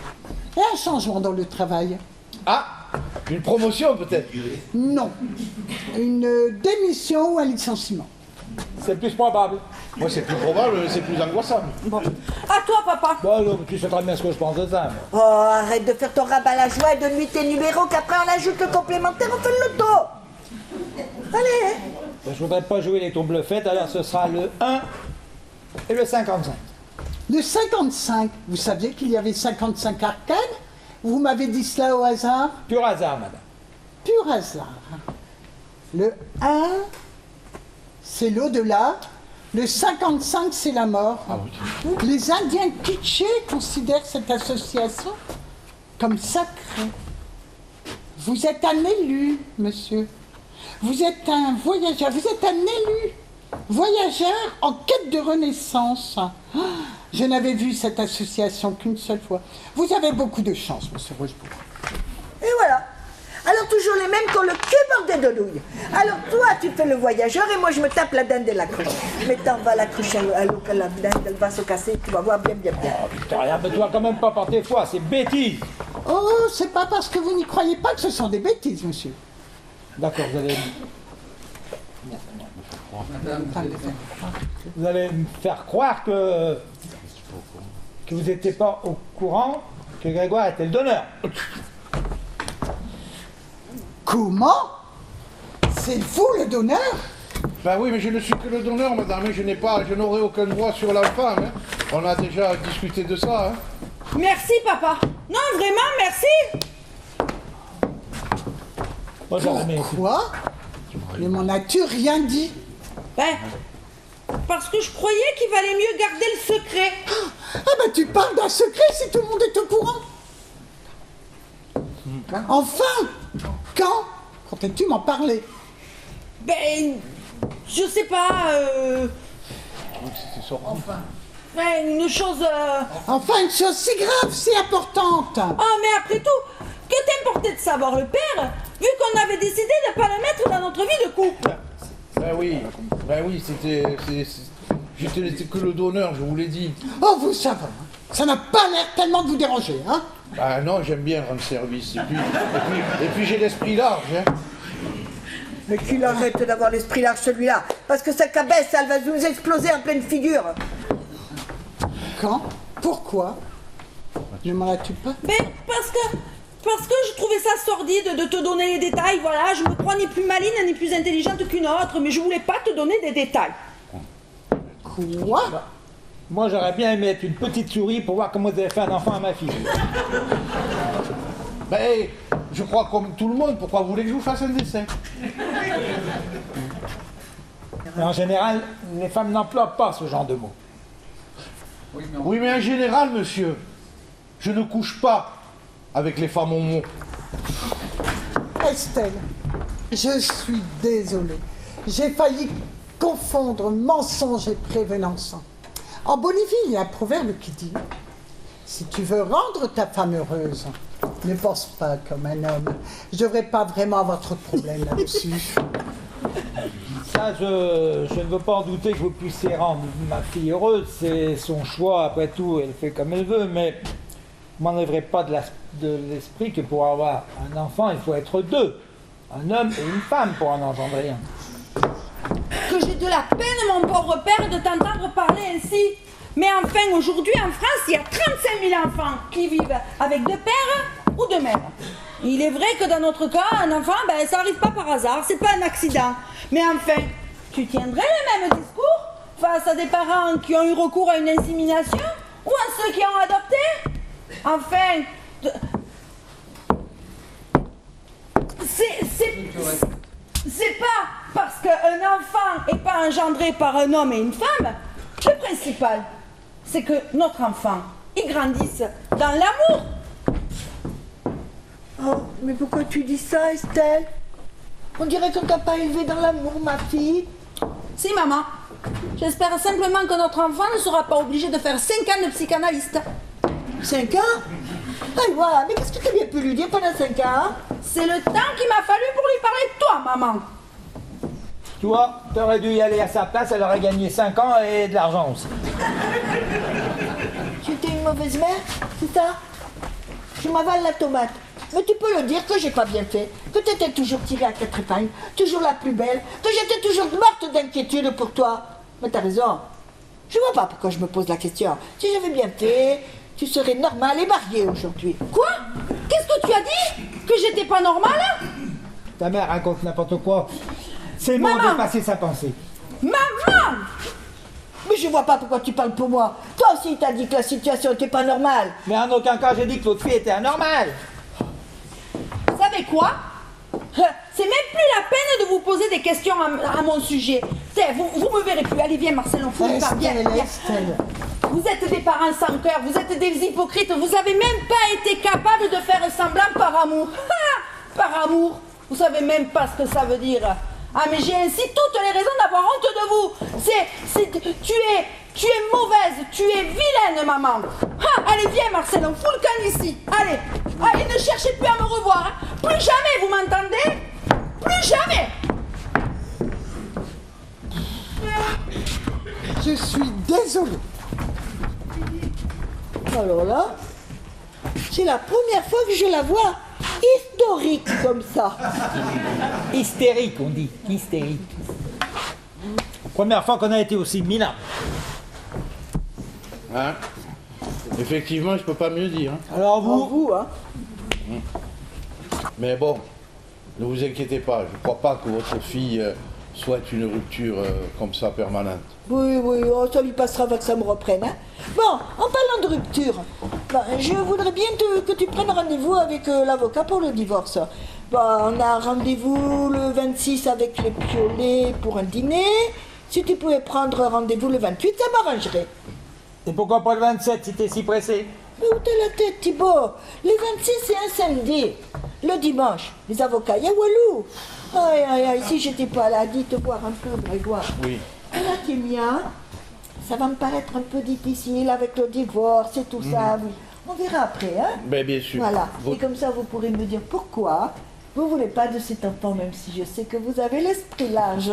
et un changement dans le travail.
Ah, une promotion peut-être.
Non. Une démission ou un licenciement.
C'est plus probable.
Moi, c'est plus probable, mais c'est plus angoissant.
À toi, papa.
Bon, non, tu sais très bien ce que je pense de ça.
Oh, arrête de faire ton rabat à la joie et donne-lui tes numéros qu'après on ajoute le complémentaire, on fait le loto. Allez.
Je voudrais pas jouer les tours bluffettes, alors ce sera le 1 et le 55.
Le 55, vous saviez qu'il y avait 55 arcades? Vous m'avez dit cela au hasard?
Pur hasard, madame.
Pur hasard. Le 1, c'est l'au-delà. Le 55, c'est la mort. Les Indiens kitschés considèrent cette association comme sacrée. Vous êtes un élu, monsieur. Vous êtes un voyageur, vous êtes un élu. Voyageur en quête de renaissance. Ah, je n'avais vu cette association qu'une seule fois. Vous avez beaucoup de chance, monsieur Rochebourg.
Et voilà. Alors toujours les mêmes qu'on le cul bordé de douille. Alors toi tu fais le voyageur et moi je me tape la dinde et la cruche. Mais t'en vas la cruche à l'eau que la dinde elle va se casser, tu vas voir bien.
Oh, Victoria, mais toi quand même pas par tes foi, c'est bêtise.
Oh, c'est pas parce que vous n'y croyez pas que ce sont des bêtises, monsieur.
D'accord, vous allez me faire croire que vous n'étiez pas au courant que Grégoire était le donneur.
Comment? C'est vous le donneur?
Ben oui, mais je ne suis que le donneur, madame, et je n'aurai aucun droit sur l'enfant. Hein. On a déjà discuté de ça. Hein.
Merci, papa. Non, vraiment, merci.
Moi, j'aurais aimé.
Quoi? Ne m'en as-tu rien dit?
Ben, parce que je croyais qu'il valait mieux garder le secret.
Ah ben tu parles d'un secret si tout le monde est au courant. Enfin! Quand comptais-tu m'en parler?
Ben, je sais pas. Ben, une chose.
Enfin, une chose si grave, si importante!
Ah, mais après tout, que t'importait de savoir le père, vu qu'on avait décidé de ne pas le mettre dans notre vie de couple?
Ben oui, j'étais n'étais que le donneur, je vous l'ai dit.
Oh, vous savez, ça n'a pas l'air tellement de vous déranger, hein?
Ah non, j'aime bien rendre service. Et puis j'ai l'esprit large, hein.
Mais qu'il arrête d'avoir l'esprit large celui-là, parce que sa cabesse, elle va nous exploser en pleine figure.
Quand? Pourquoi? Ne m'en as-tu pas?
Mais parce que je trouvais ça sordide de te donner les détails, voilà, je me crois ni plus maline ni plus intelligente qu'une autre, mais je voulais pas te donner des détails.
Quoi?
Moi, j'aurais bien aimé être une petite souris pour voir comment vous avez fait un enfant à ma fille.
Ben, je crois comme tout le monde, pourquoi vous voulez que je vous fasse un dessin?
Mais en général, les femmes n'emploient pas ce genre de mots.
Oui, mais en général, monsieur, je ne couche pas avec les femmes homo.
Estelle, je suis désolée. J'ai failli confondre mensonge et prévenance. En Bolivie, il y a un proverbe qui dit « Si tu veux rendre ta femme heureuse, ne pense pas comme un homme. » Je ne devrais pas vraiment avoir trop de problèmes là-dessus.
Ça, je ne veux pas en douter que vous puissiez rendre ma fille heureuse. C'est son choix, après tout, elle fait comme elle veut, mais vous m'enlèverez pas de l'esprit que pour avoir un enfant, il faut être deux. Un homme et une femme pour en engendrer un.
Que j'ai de la peine, mon pauvre père, de t'entendre parler ainsi. Mais enfin, aujourd'hui, en France, il y a 35 000 enfants qui vivent avec deux pères ou deux mères. Il est vrai que dans notre cas, un enfant, ben, ça n'arrive pas par hasard, c'est pas un accident. Mais enfin, tu tiendrais le même discours face à des parents qui ont eu recours à une insémination ou à ceux qui ont adopté? Enfin, c'est pas parce qu'un enfant n'est pas engendré par un homme et une femme. Le principal, c'est que notre enfant, il grandisse dans l'amour.
Oh, mais pourquoi tu dis ça, Estelle? On dirait qu'on t'a pas élevé dans l'amour, ma fille.
Si, maman. J'espère simplement que notre enfant ne sera pas obligé de faire 5 ans de psychanalyste.
5 ans? Ah, voilà, mais qu'est-ce que tu as bien pu lui dire pendant 5 ans?
C'est le temps qu'il m'a fallu pour lui parler de toi, maman.
Toi, t'aurais dû y aller à sa place, elle aurait gagné 5 ans et de l'argent aussi.
Tu étais une mauvaise mère, c'est ça? Je m'avale la tomate. Mais tu peux le dire que j'ai pas bien fait, que tu étais toujours tirée à 4 épingles, toujours la plus belle, que j'étais toujours morte d'inquiétude pour toi. Mais t'as raison. Je vois pas pourquoi je me pose la question. Si j'avais bien fait, tu serais normale et mariée aujourd'hui.
Quoi? Qu'est-ce que tu as dit? Que j'étais pas normale?
Ta mère raconte n'importe quoi. C'est bon de passer sa pensée.
Maman!
Mais je vois pas pourquoi tu parles pour moi. Toi aussi, t'as dit que la situation était pas normale.
Mais en aucun cas, j'ai dit que l'autre fille était anormale.
Vous savez quoi? C'est même plus la peine de vous poser des questions à mon sujet. Vous me verrez plus. Allez, viens, Marcel, on fout le bar. Viens. Vous êtes des parents sans cœur, vous êtes des hypocrites. Vous avez même pas été capable de faire semblant par amour. Par amour. Vous savez même pas ce que ça veut dire. Ah, mais j'ai ainsi toutes les raisons d'avoir honte de vous. Tu es mauvaise, tu es vilaine, maman. Ah, allez, viens, Marcel, on fout le camp ici. Allez, allez, ne cherchez plus à me revoir. Hein. Plus jamais, vous m'entendez? Plus jamais.
Je suis désolée.
Alors là, c'est la première fois que je la vois historique comme ça.
Hystérique, on dit. Hystérique. Première fois qu'on a été aussi minable.
Hein? Effectivement, je peux pas mieux dire. Hein.
Alors vous,
Vous, hein?
Mais bon, ne vous inquiétez pas, je ne crois pas que votre fille souhaite une rupture comme ça permanente.
Oui, oui, oh, ça lui passera avant que ça me reprenne. Hein. Bon, en parlant de rupture, ben, je voudrais bien que tu prennes rendez-vous avec l'avocat pour le divorce. Ben, on a rendez-vous le 26 avec les Piolets pour un dîner. Si tu pouvais prendre rendez-vous le 28, ça m'arrangerait.
et pourquoi pas le 27 si t'es si pressé?
Mais où t'as la tête, Thibaut? Le 26, c'est un samedi. Le dimanche, les avocats, il y a Walou. Aïe, aïe, aïe, si j'étais pas là, dis-te voir un peu, Grégoire.
Oui.
Et là, Kémia, ça va me paraître un peu difficile avec le divorce et tout ça, oui. On verra après, hein?
Ben, bien sûr.
Voilà.
Vous-
Et comme ça, vous pourrez me dire pourquoi vous voulez pas de cet enfant, même si je sais que vous avez l'esprit large.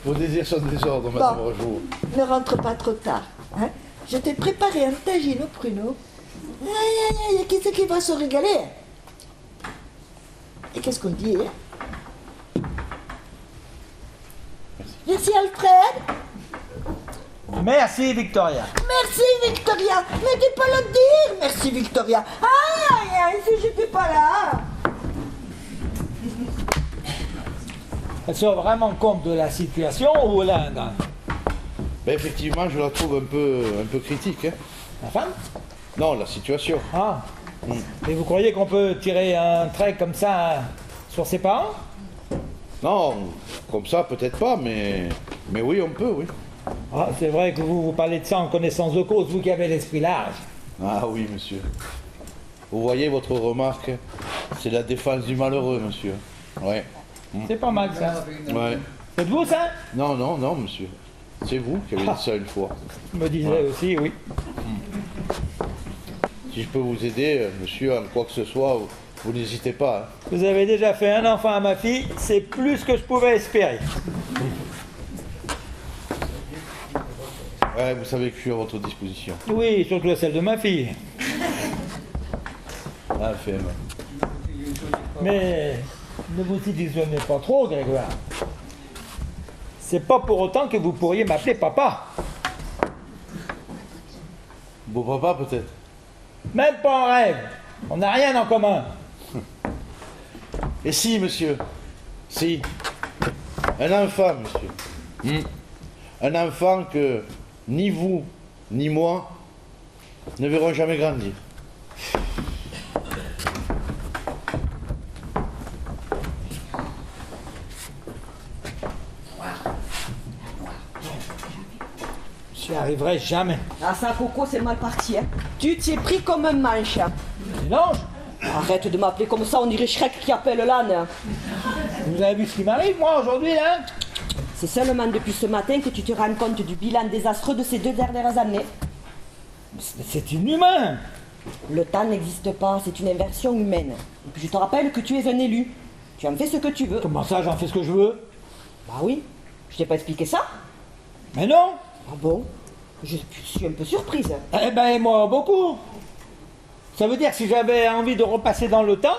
Vos désirs sont des ordres, madame Rochereau.
Ne rentre pas trop tard, hein? Je t'ai préparé un tagine au pruneau. Aïe, aïe, aïe, qui c'est qui va se régaler? Et qu'est-ce qu'on dit, hein? Merci Alfred.
Merci Victoria.
Merci Victoria. Mais dis pas le dire. Merci Victoria. Aïe, aïe, aïe, si j'étais pas là.
Elle se rend vraiment compte de la situation ou là, dans
Ben, effectivement, je la trouve un peu critique. Hein.
la femme?
Non, la situation.
Ah. Et vous croyez qu'on peut tirer un trait comme ça sur ses parents?
Non, comme ça, peut-être pas, mais oui, on peut, oui.
Ah, c'est vrai que vous parlez de ça en connaissance de cause, vous qui avez l'esprit large.
Ah oui, monsieur. Vous voyez, votre remarque, c'est la défense du malheureux, monsieur. Ouais.
C'est pas mal ça.
Ouais.
C'est de vous ça?
Non, non, non, monsieur. C'est vous qui avez dit ça une fois.
Je me disais aussi, oui.
Si je peux vous aider, monsieur, en quoi que ce soit, vous n'hésitez pas. Hein.
Vous avez déjà fait un enfant à ma fille, c'est plus que je pouvais espérer.
Ouais, vous savez que je suis à votre disposition.
Oui, surtout celle de ma fille.
Ah, fait, ouais.
Mais ne vous illusionnez pas trop, Grégoire. C'est pas pour autant que vous pourriez m'appeler papa.
Beau papa, peut-être.
Même pas en rêve. On n'a rien en commun.
Et si, monsieur? Si. Un enfant, monsieur. Un enfant que ni vous, ni moi ne verrons jamais grandir.
J'y arriverai jamais.
Ah ça, Coco, c'est mal parti, hein. Tu t'y es pris comme un manche.
Mélange.
Arrête de m'appeler comme ça, on dirait Shrek qui appelle l'âne.
Vous avez vu ce qui m'arrive, moi, aujourd'hui, là?
C'est seulement depuis ce matin que tu te rends compte du bilan désastreux de ces 2 dernières années.
C'est inhumain.
Le temps n'existe pas, c'est une inversion humaine. Et puis je te rappelle que tu es un élu. Tu en fais ce que tu veux.
Comment ça, j'en fais ce que je veux?
Bah oui, je t'ai pas expliqué ça.
Mais non.
Ah bon? Je suis un peu surprise.
Eh ben, moi, beaucoup. Ça veut dire que si j'avais envie de repasser dans le temps...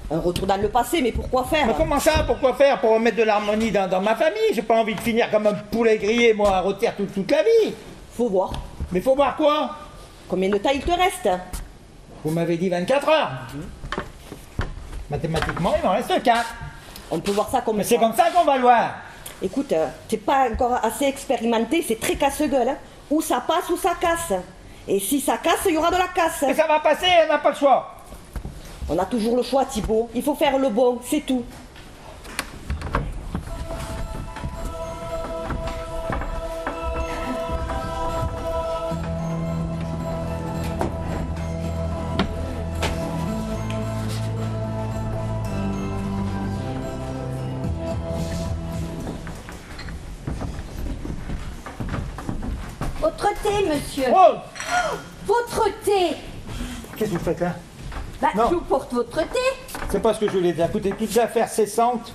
Un retour dans le passé, mais pourquoi faire?
Mais comment ça? Pourquoi faire? Pour remettre de l'harmonie dans ma famille? J'ai pas envie de finir comme un poulet grillé, moi, à rôtir toute la vie.
Faut voir.
Mais faut voir quoi?
Combien de temps il te reste?
Vous m'avez dit 24 heures. Mathématiquement, il m'en reste 4.
On peut voir ça comme
Mais
ça.
c'est comme ça qu'on va le voir.
Écoute, t'es pas encore assez expérimenté, c'est très casse-gueule. Hein. Ou ça passe ou ça casse. Et si ça casse, il y aura de la casse.
Mais ça va passer, on n'a pas le choix.
On a toujours le choix, Thibaut. Il faut faire le bon, c'est tout.
Votre thé, monsieur.
Rose,
Votre thé.
qu'est-ce que vous faites là?
Bah,
Non.
je vous porte votre thé.
C'est pas ce que je voulais dire. Écoutez, toutes affaires cessantes,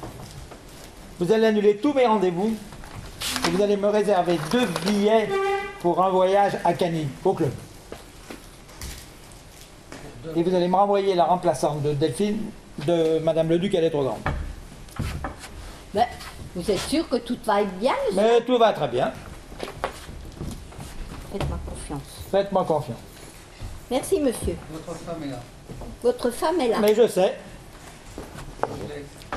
vous allez annuler tous mes rendez-vous et vous allez me réserver 2 billets pour un voyage à Cannes, au club. Et vous allez me renvoyer la remplaçante de Delphine, de Madame Leduc, elle est trop grande.
Bah, vous êtes sûr que tout va être bien, monsieur?
Mais tout va très bien.
Faites-moi confiance.
Faites-moi confiance.
Merci, monsieur.
Votre femme est là.
Votre femme est là.
Mais je sais.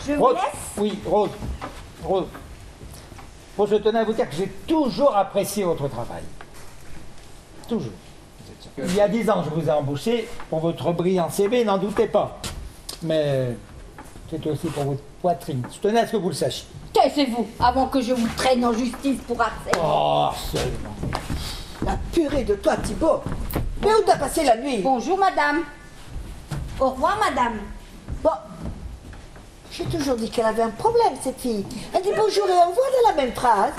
Je vous
Rose,
laisse.
oui, Rose. Rose. Rose, je tenais à vous dire que j'ai toujours apprécié votre travail. Toujours. Il y a 10 ans, je vous ai embauché pour votre brillant CV, n'en doutez pas. Mais c'était aussi pour votre poitrine. Je tenais à ce que vous le sachiez.
Taisez-vous avant que je vous traîne en justice pour harcèlement.
Oh, seulement.
La purée de toi, Thibaut. Mais où t'as passé la nuit?
Bonjour, madame. Au revoir, madame.
Bon, j'ai toujours dit qu'elle avait un problème, cette fille. Elle dit bonjour et au revoir dans la même phrase.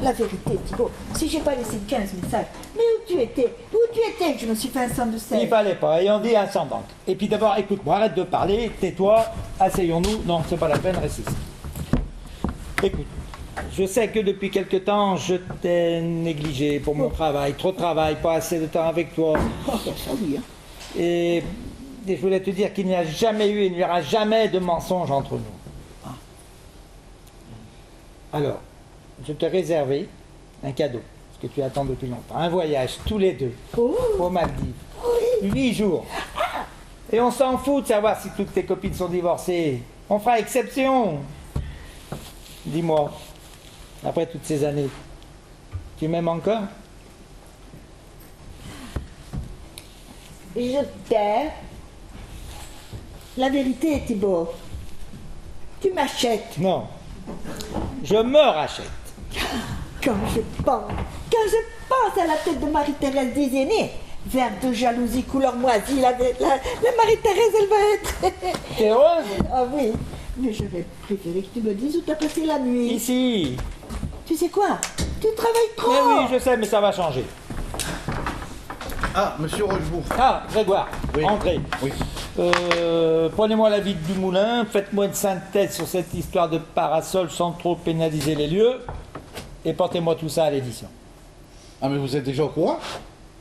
La vérité, Thibaut, si j'ai pas laissé 15 messages, mais où tu étais? Où tu étais que je me suis fait un sang de
Il
sel?
fallait pas, et on dit ascendante. Et puis d'abord, écoute-moi, arrête de parler, tais-toi, asseyons-nous. Non, c'est pas la peine, reste ici. Écoute, je sais que depuis quelque temps, je t'ai négligé pour mon travail. Trop de travail, pas assez de temps avec toi.
Oh, ça oui, hein.
Et je voulais te dire qu'il n'y a jamais eu et il n'y aura jamais de mensonge entre nous. Alors, je t'ai réservé un cadeau, ce que tu attends depuis longtemps. Un voyage, tous les deux, aux Maldives. 8 jours. Et on s'en fout de savoir si toutes tes copines sont divorcées. On fera exception. Dis-moi, après toutes ces années, tu m'aimes encore?
Je t'aime. La vérité, Thibaut, tu m'achètes.
Non. Je me rachète.
Quand je pense à la tête de Marie-Thérèse Désienné, vert de jalousie couleur moisie, la Marie-Thérèse, elle va être...
T'es heureuse?
Ah oui, mais j'aurais préféré que tu me dises où t'as passé la nuit.
Ici.
Tu sais quoi? Tu travailles trop.
Mais oui, je sais, mais ça va changer.
Ah, monsieur Rochebourg.
Ah, Grégoire,
Oui.
entrez.
Oui.
Prenez-moi la vie du moulin, faites-moi une synthèse sur cette histoire de parasol sans trop pénaliser les lieux, et portez-moi tout ça à l'édition.
Ah, mais vous êtes déjà au courant?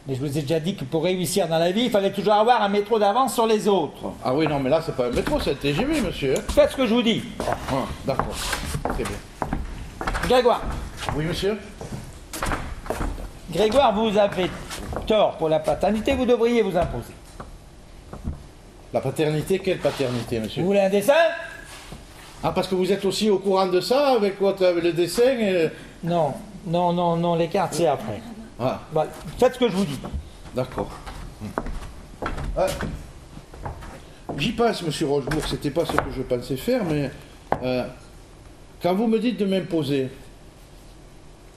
Mais je vous ai déjà dit que pour réussir dans la vie, il fallait toujours avoir un métro d'avance sur les autres.
Ah oui, non, mais là, c'est pas un métro, c'est un TGV, monsieur.
Faites ce que je vous dis.
Ah, d'accord. Très bien.
Grégoire,
Oui, monsieur?
Grégoire, vous avez tort pour la paternité, vous devriez vous imposer.
La paternité, quelle paternité, monsieur?
Vous voulez un dessin?
Ah, parce que vous êtes aussi au courant de ça, avec le dessin et...
Non, non, non, non, les cartes, c'est après.
Ah,
Bah, faites ce que je vous dis.
d'accord. Ah, j'y passe, monsieur Rochebourg, c'était pas ce que je pensais faire, mais... quand vous me dites de m'imposer,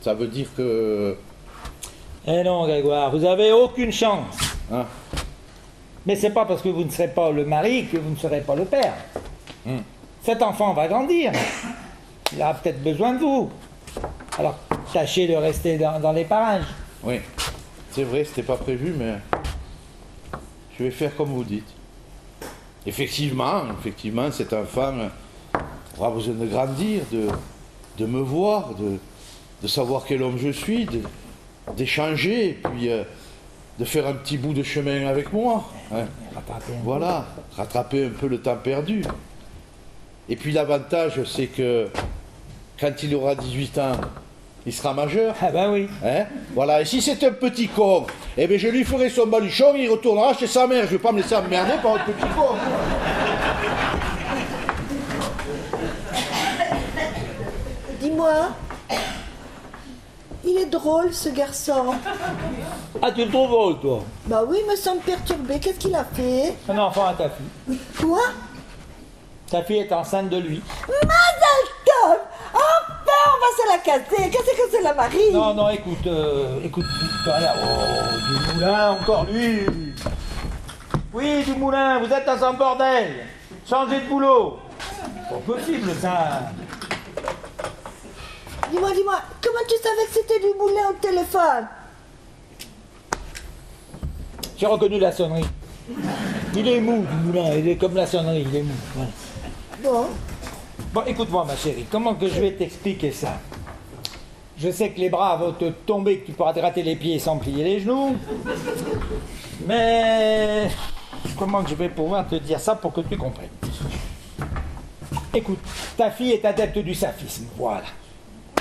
ça veut dire que...
Eh non, Grégoire, vous avez aucune chance.
Ah,
Mais c'est pas parce que vous ne serez pas le mari que vous ne serez pas le père. Cet enfant va grandir. Il aura peut-être besoin de vous. Alors, tâchez de rester dans les parages.
oui. C'est vrai, c'était pas prévu, mais... je vais faire comme vous dites. Effectivement, cet enfant aura besoin de grandir, de me voir, de savoir quel homme je suis, d'échanger, et puis de faire un petit bout de chemin avec moi. Hein.
Rattrapez un peu.
Voilà, rattraper un peu le temps perdu. Et puis l'avantage, c'est que quand il aura 18 ans, il sera majeur.
Ah ben oui.
Hein, voilà, et si c'est un petit con, eh bien je lui ferai son baluchon, il retournera chez sa mère. Je ne vais pas me laisser emmerder par un petit con.
Dis-moi, il est drôle ce garçon.
Ah, tu le trouves drôle, toi?
Bah oui, il me semble perturbé. Qu'est-ce qu'il a fait?
Un enfant à ta fille.
Quoi?
Ta fille est enceinte de lui.
Mazel-tov! Enfin, on va se la casser. Qu'est-ce que c'est la Marie?
Non, non, écoute, Victoria. Oh, du moulin, encore lui. Oui, du moulin, vous êtes dans un bordel. Changez de boulot. Pas possible, ça.
Dis-moi, comment tu savais que c'était du moulin au téléphone?
J'ai reconnu la sonnerie. Il est mou du moulin, il est comme la sonnerie, il est mou. Voilà.
Bon,
Bon, écoute-moi ma chérie, comment que je vais t'expliquer ça? Je sais que les bras vont te tomber, que tu pourras te gratter les pieds sans plier les genoux. Mais comment que je vais pouvoir te dire ça pour que tu comprennes? Écoute, ta fille est adepte du saphisme, voilà.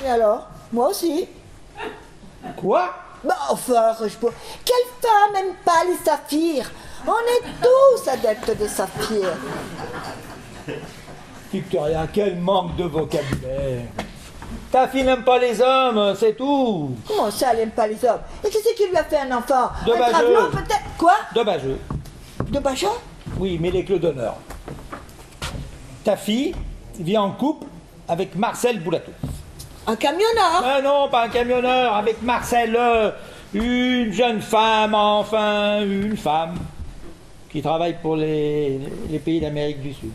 et alors? Moi aussi.
Quoi?
Bah enfin, Rochebourg, quelle femme n'aime pas les saphirs? On est tous adeptes des saphirs.
Victoria, quel manque de vocabulaire. Ta fille n'aime pas les hommes, c'est tout.
Comment ça, elle n'aime pas les hommes? Et qui c'est qui lui a fait un enfant?
De
Un
Bageux.
travelot, peut-être? Quoi?
De Bageux.
De Bachat?
Oui, mais les clés d'honneur. Ta fille vit en couple avec Marcel Boulatou.
Un camionneur?
Ah non, pas un camionneur, avec Marcel, une jeune femme, enfin, une femme, qui travaille pour les pays d'Amérique du Sud.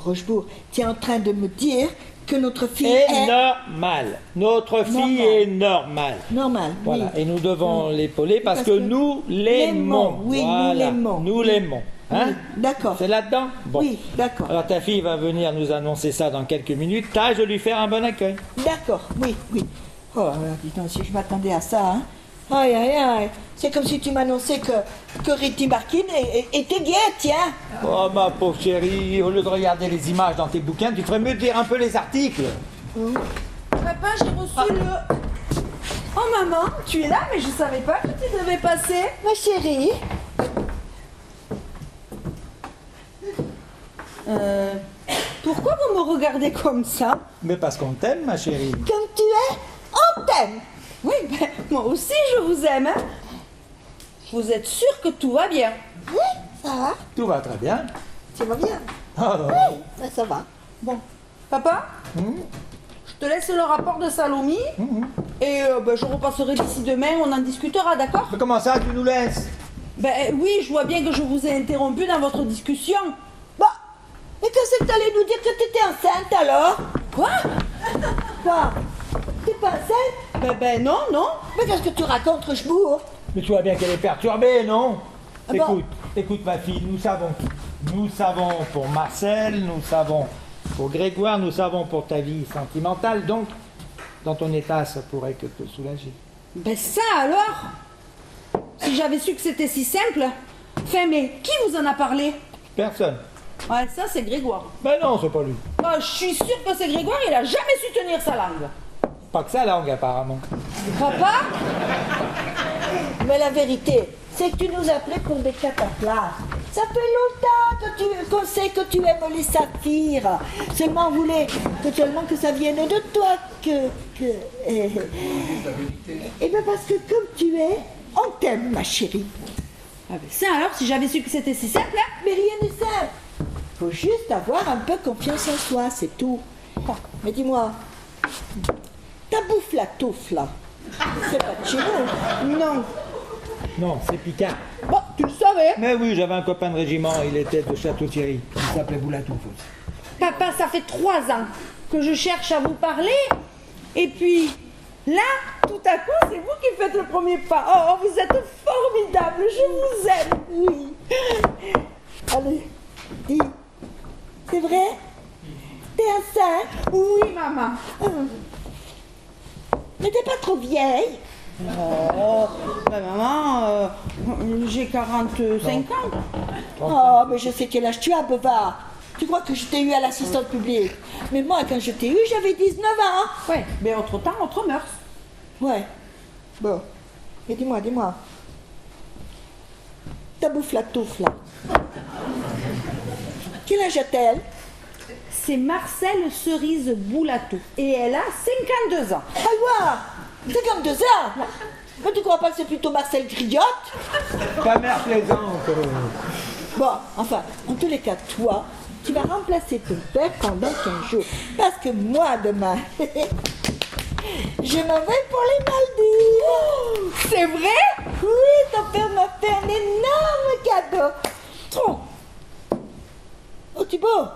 Rochebourg, tu es en train de me dire que notre fille
Et
est...
normal. Notre fille
Normale.
est normale.
Normale,
Voilà,
oui.
et nous devons l'épauler parce
Parce
que
que
nous l'aimons.
oui, nous
Voilà,
l'aimons.
Nous l'aimons. Hein?
Oui, d'accord.
C'est là-dedans? Bon.
Oui, d'accord.
Alors ta fille va venir nous annoncer ça dans quelques minutes. Tâche de lui faire un bon accueil.
D'accord, oui, oui. Oh, dis donc, si je m'attendais à ça, hein. Aïe, aïe, aïe. C'est comme si tu m'annonçais que Ricky Martin était gay, tiens.
Oh ma pauvre chérie, au lieu de regarder les images dans tes bouquins, tu ferais mieux de lire un peu les articles.
Papa, j'ai reçu le... Oh maman, tu es là, mais je savais pas que tu devais passer.
Ma chérie,
Pourquoi vous me regardez comme ça?
Mais parce qu'on t'aime, ma chérie.
comme tu es, on t'aime.
Oui, ben, moi aussi je vous aime. Hein. Vous êtes sûr que tout va bien?
Oui, ça va,
Tout va très bien.
tu vas bien.
Ah,
Oui, ça va.
Bon. Papa, je te laisse le rapport de Salomé et ben, je repasserai d'ici demain, on en discutera, d'accord?
mais comment ça, tu nous laisses?
Ben oui, je vois bien que je vous ai interrompu dans votre discussion.
Bah, mais qu'est-ce que t'allais nous dire que t'étais enceinte alors?
Quoi?
Quoi? T'es pas enceinte?
Ben non, non.
Mais qu'est-ce que tu racontes, Rochebourg?
Mais tu vois bien qu'elle est perturbée, non?
Ah bon?
Écoute, écoute ma fille, nous savons tout. Nous savons pour Marcel, nous savons pour Grégoire, nous savons pour ta vie sentimentale, donc dans ton état, ça pourrait que te soulager.
Ben ça alors? Si j'avais su que c'était si simple. Enfin, mais qui vous en a parlé?
Personne.
Ouais, ça c'est Grégoire.
Ben non, c'est pas lui.
Oh, je suis sûre que c'est Grégoire, il a jamais su tenir sa langue.
Pas que sa langue, apparemment.
Papa?
Mais la vérité, c'est que tu nous appelais pour mettre à ta place. Ça fait longtemps qu'on sait que tu aimes les saphirs. Seulement on voulait que ça vienne de toi et bien parce que comme tu es, on t'aime, ma chérie.
Ah ben ça alors, si j'avais su que c'était si simple, hein?
Mais rien n'est simple. Faut juste avoir un peu confiance en soi, c'est tout. Mais dis-moi, ta bouffe la touffe là, c'est pas de chez nous.
Non.
Non, c'est Picard.
Bon, tu le savais.
Mais oui, j'avais un copain de régiment, il était de Château-Thierry. Il s'appelait Boulatouf aussi.
Papa, ça fait 3 ans que je cherche à vous parler. Et puis, là, tout à coup, c'est vous qui faites le premier pas. Oh, vous êtes formidable, je vous aime.
Oui. Allez, dis, c'est vrai? T'es enceinte?
Oui, maman.
Mais t'es pas trop vieille?
Oh, ben maman, j'ai 45 ans.
Oh, mais je sais quel âge tu as, Beva. Tu crois que je t'ai eu à l'assistante publique? Mais moi, quand je t'ai eu, j'avais 19 ans.
Ouais, mais autre temps, autre mœurs.
Ouais. Bon. Et dis-moi. Ta bouffe la touffe, là. Quel âge a-t-elle?
C'est Marcel Cerise Boulatou. Et elle a 52 ans.
Ah, ouais, 52 ans. Mais tu crois pas que c'est plutôt Marcel Griotte?
Ta mère plaisante.
Bon, enfin, en tous les cas, toi, tu vas remplacer ton père pendant 15 jours. Parce que moi, demain, je m'en vais pour les Maldives.
C'est vrai?
Oui, ton père m'a fait un énorme cadeau. Trop. Oh, Thibaut,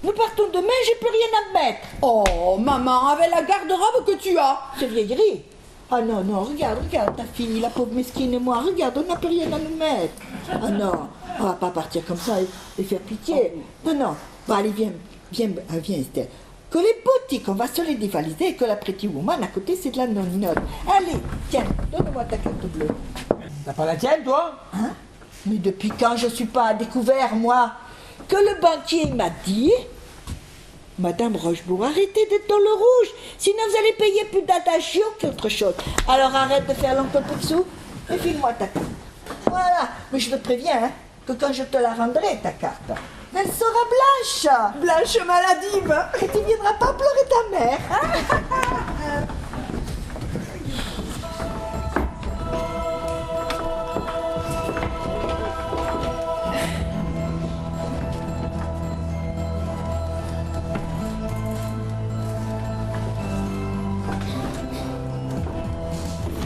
nous partons demain, j'ai plus rien à me mettre.
Oh, maman, avec la garde-robe que tu as.
C'est vieillerie. Ah non, non, regarde ta fille, la pauvre mesquine et moi, regarde, on n'a plus rien à nous mettre. Ah non, on va pas partir comme ça et faire pitié. Non, non, bon allez, viens Estelle. Que les boutiques, on va se les dévaliser et que la Pretty Woman à côté, c'est de la non-note. Allez, tiens, donne-moi ta carte bleue.
T'as pas la tienne, toi?
Hein? Mais depuis quand je suis pas à découvert, moi? Que le banquier m'a dit... Madame Rochebourg, arrêtez d'être dans le rouge, sinon vous allez payer plus d'adagio qu'autre chose. Alors arrête de faire l'oncle Picsou et file-moi ta carte. Voilà, mais je te préviens, hein, que quand je te la rendrai, ta carte, elle sera blanche.
Blanche maladive.
Et tu viendras pas pleurer ta mère. Hein?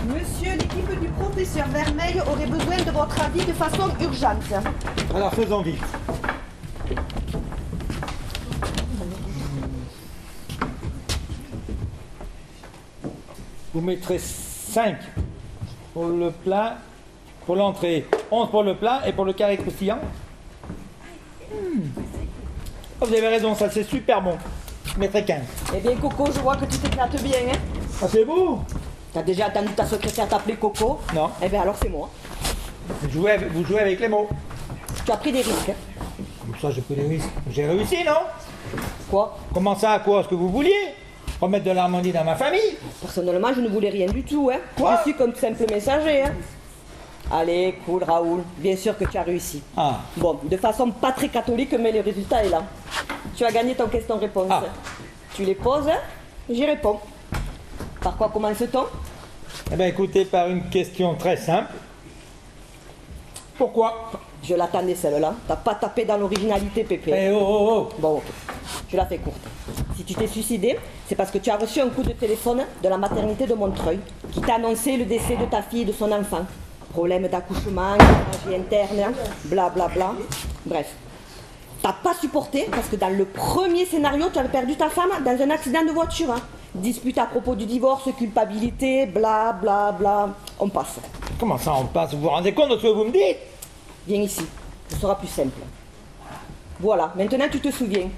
Monsieur, l'équipe du professeur Vermeil aurait besoin de votre avis de façon urgente.
Alors faisons vite. Vous mettrez 5 pour le plat, pour l'entrée, 11 pour le plat et pour le carré croustillant. Oh, vous avez raison, ça c'est super bon. Je mettrai 15.
Eh bien, Coco, je vois que tu t'éclates bien, hein.
Ah, c'est vous?
T'as déjà entendu ta secrétaire t'appeler Coco?
Non.
Eh bien, alors c'est moi.
Vous jouez avec les mots.
Tu as pris des risques, hein.
Comme ça, j'ai pris des risques. J'ai réussi, non?
Quoi?
Comment ça, quoi? Ce que vous vouliez? Remettre de l'harmonie dans ma famille?
Personnellement, je ne voulais rien du tout, hein.
Quoi?
Je suis comme simple messager, hein. Allez, cool, Raoul. Bien sûr que tu as réussi.
Ah.
Bon, de façon pas très catholique, mais le résultat est là. Tu as gagné ton question-réponse.
Ah.
Tu les poses, hein, j'y réponds. Par quoi commence-t-on?
Eh bien, écoutez, par une question très simple. Pourquoi?
Je l'attendais celle-là. T'as pas tapé dans l'originalité, Pépé.
Eh oh, oh, oh.
Bon, ok. Je la fais courte. Si tu t'es suicidé, c'est parce que tu as reçu un coup de téléphone de la maternité de Montreuil qui t'a annoncé le décès de ta fille et de son enfant. Problème d'accouchement, hémorragie interne, blablabla. Bla, bla. Bref. T'as pas supporté parce que dans le premier scénario, tu avais perdu ta femme dans un accident de voiture. Hein. Dispute à propos du divorce, culpabilité, bla bla bla. On passe.
Comment ça, on passe? Vous vous rendez compte de ce que vous me dites?
Viens ici. Ce sera plus simple. Voilà. Maintenant, tu te souviens.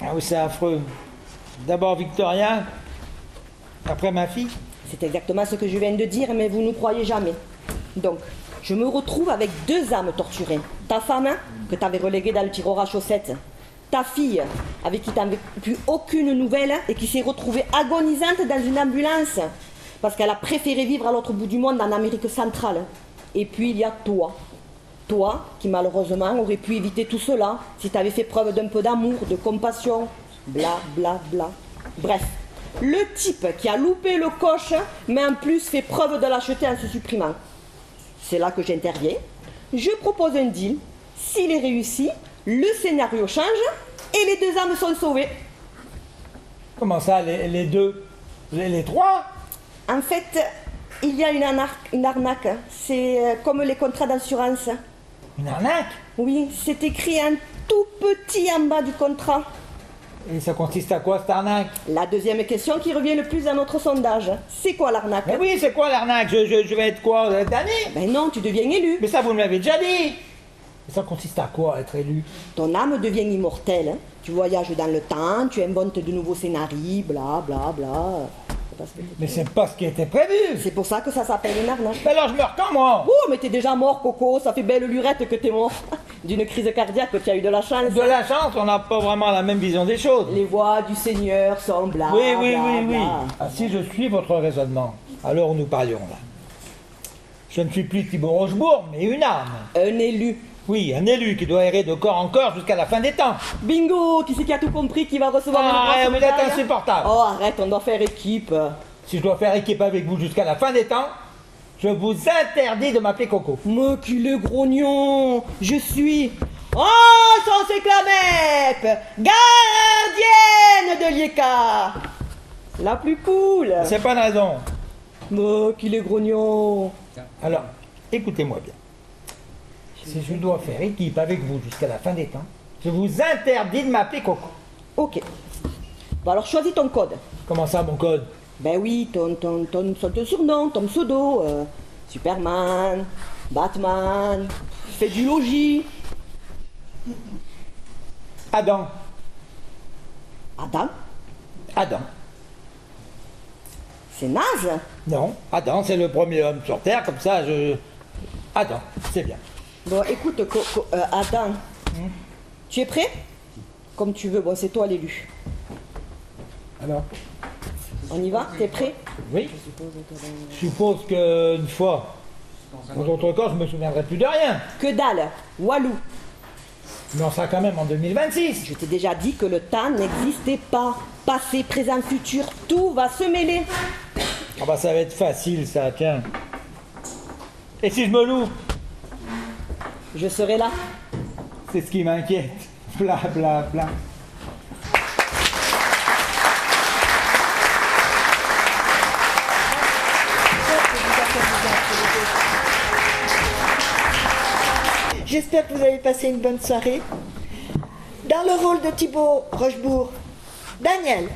Ah oui, c'est affreux. D'abord Victoria, après ma fille.
C'est exactement ce que je viens de dire, mais vous ne croyez jamais. Donc, je me retrouve avec deux âmes torturées. Ta femme, que tu avais reléguée dans le tiroir à chaussettes. Ta fille, avec qui tu n'avais plus aucune nouvelle et qui s'est retrouvée agonisante dans une ambulance. Parce qu'elle a préféré vivre à l'autre bout du monde, en Amérique centrale. Et puis, il y a toi. Toi, qui malheureusement aurais pu éviter tout cela si tu avais fait preuve d'un peu d'amour, de compassion, bla bla bla. Bref, le type qui a loupé le coche, mais en plus fait preuve de lâcheté en se supprimant. C'est là que j'interviens. Je propose un deal. S'il est réussi, le scénario change et les deux âmes sont sauvées.
Comment ça, les deux? Les trois?
En fait, il y a une arnaque. C'est comme les contrats d'assurance.
Une arnaque?
Oui, c'est écrit en tout petit en bas du contrat.
Et ça consiste à quoi, cette arnaque?
La deuxième question qui revient le plus dans notre sondage. C'est quoi l'arnaque?
Mais oui, c'est quoi l'arnaque? Je vais être quoi, damné?
Ben non, tu deviens élu.
Mais ça, vous me l'avez déjà dit. Mais ça consiste à quoi, être élu?
Ton âme devient immortelle. Hein. Tu voyages dans le temps, tu inventes de nouveaux scénarios, bla bla bla.
Mais c'est pas ce qui était prévu.
C'est pour ça que ça s'appelle une arnaque.
Mais alors je meurs quand, moi?
Oh, mais t'es déjà mort, Coco. Ça fait belle lurette que t'es mort. D'une crise cardiaque, tu as eu de la chance.
De la chance, on n'a pas vraiment la même vision des choses.
Les voix du Seigneur sont bla
Oui, oui,
bla,
oui, oui.
bla.
Ah, si je suis votre raisonnement, alors nous parlions là. Je ne suis plus Thibaut Rochebourg, mais une âme.
Un élu.
Oui, un élu qui doit errer de corps en corps jusqu'à la fin des temps.
Bingo, qui c'est qui a tout compris, qui va recevoir
Ah,
une
vous
grosse
êtes
médaille?
insupportable.
Oh, arrête, on doit faire équipe.
Si je dois faire équipe avec vous jusqu'à la fin des temps, je vous interdis de m'appeler Coco.
Mais qu'il est grognon. Je suis... Oh, sans Clamep, gardienne de l'IECA. La plus cool.
C'est pas une raison.
Mais qu'il est grognon.
Alors, écoutez-moi bien. Si je dois faire équipe avec vous jusqu'à la fin des temps, je vous interdis de m'appeler Coco.
Ok. Bon alors choisis ton code.
Comment ça, mon code?
Ben oui, ton surnom, ton pseudo. Superman, Batman, fait du logis.
Adam.
Adam,
Adam.
c'est naze.
Non, Adam, c'est le premier homme sur Terre, comme ça, Adam, c'est bien.
Bon, écoute, Adam, tu es prêt? Comme tu veux, bon, c'est toi l'élu.
Alors?
On y va? T'es prêt?
Oui. Je suppose qu'une fois, dans d'autres corps, je me souviendrai plus de rien.
Que dalle, Walou.
Mais on sera quand même en 2026.
Je t'ai déjà dit que le temps n'existait pas. Passé, présent, futur, tout va se mêler.
Ah bah ça va être facile ça, tiens. Et si je me loupe?
Je serai là.
C'est ce qui m'inquiète. Bla bla bla.
J'espère que vous avez passé une bonne soirée. Dans le rôle de Thibaut Rochebourg, Daniel.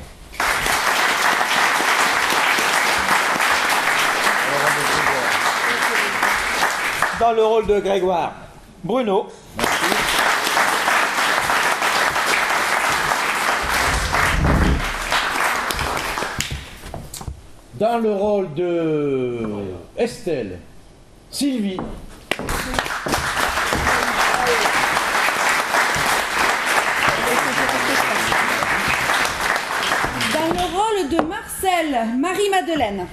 Dans le rôle de Grégoire, Bruno.
Dans le rôle de Estelle, Sylvie.
Dans le rôle de Marcel, Marie-Madeleine.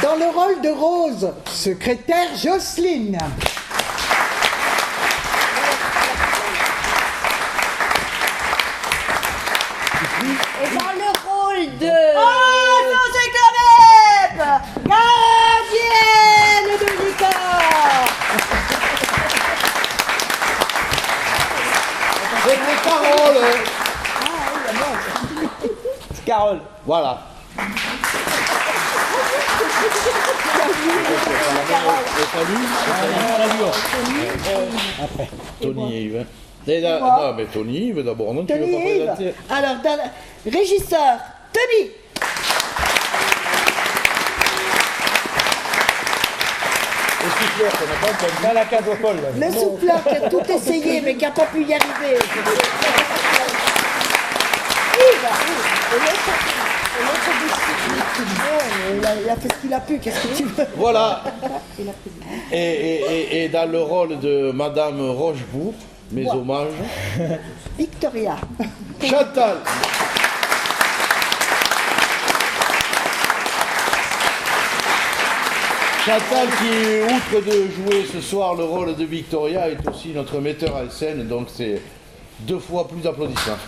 Dans le rôle de Rose, secrétaire Jocelyne.
Et dans le rôle de...
Oh, non, c'est quand même gardienne de Lucas.
C'est Carole.
Carole.
Voilà.
Après.
Tony Yves. Non, mais Tony Yves d'abord, non? Tu veux
Tony
pas
Yves.
présenter?
Alors, régisseur, Tony.
Et souffleur, on n'a pas entendu.
Dans la case au Paul.
Le souffleur qui a tout essayé mais qui n'a pas pu y arriver. Yves. Et l'autre il a fait ce qu'il a pu, qu'est-ce que tu veux?
Voilà. Et dans le rôle de Madame Rochebourg, mes hommages,
Victoria.
Chantal. Chantal qui, outre de jouer ce soir le rôle de Victoria, est aussi notre metteur en scène, donc c'est 2 fois plus d'applaudissements.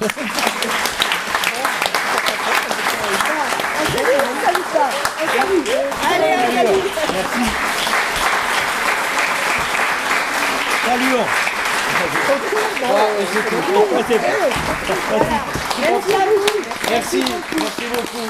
Allez, allez.
Salut.
Merci à vous.
Merci beaucoup.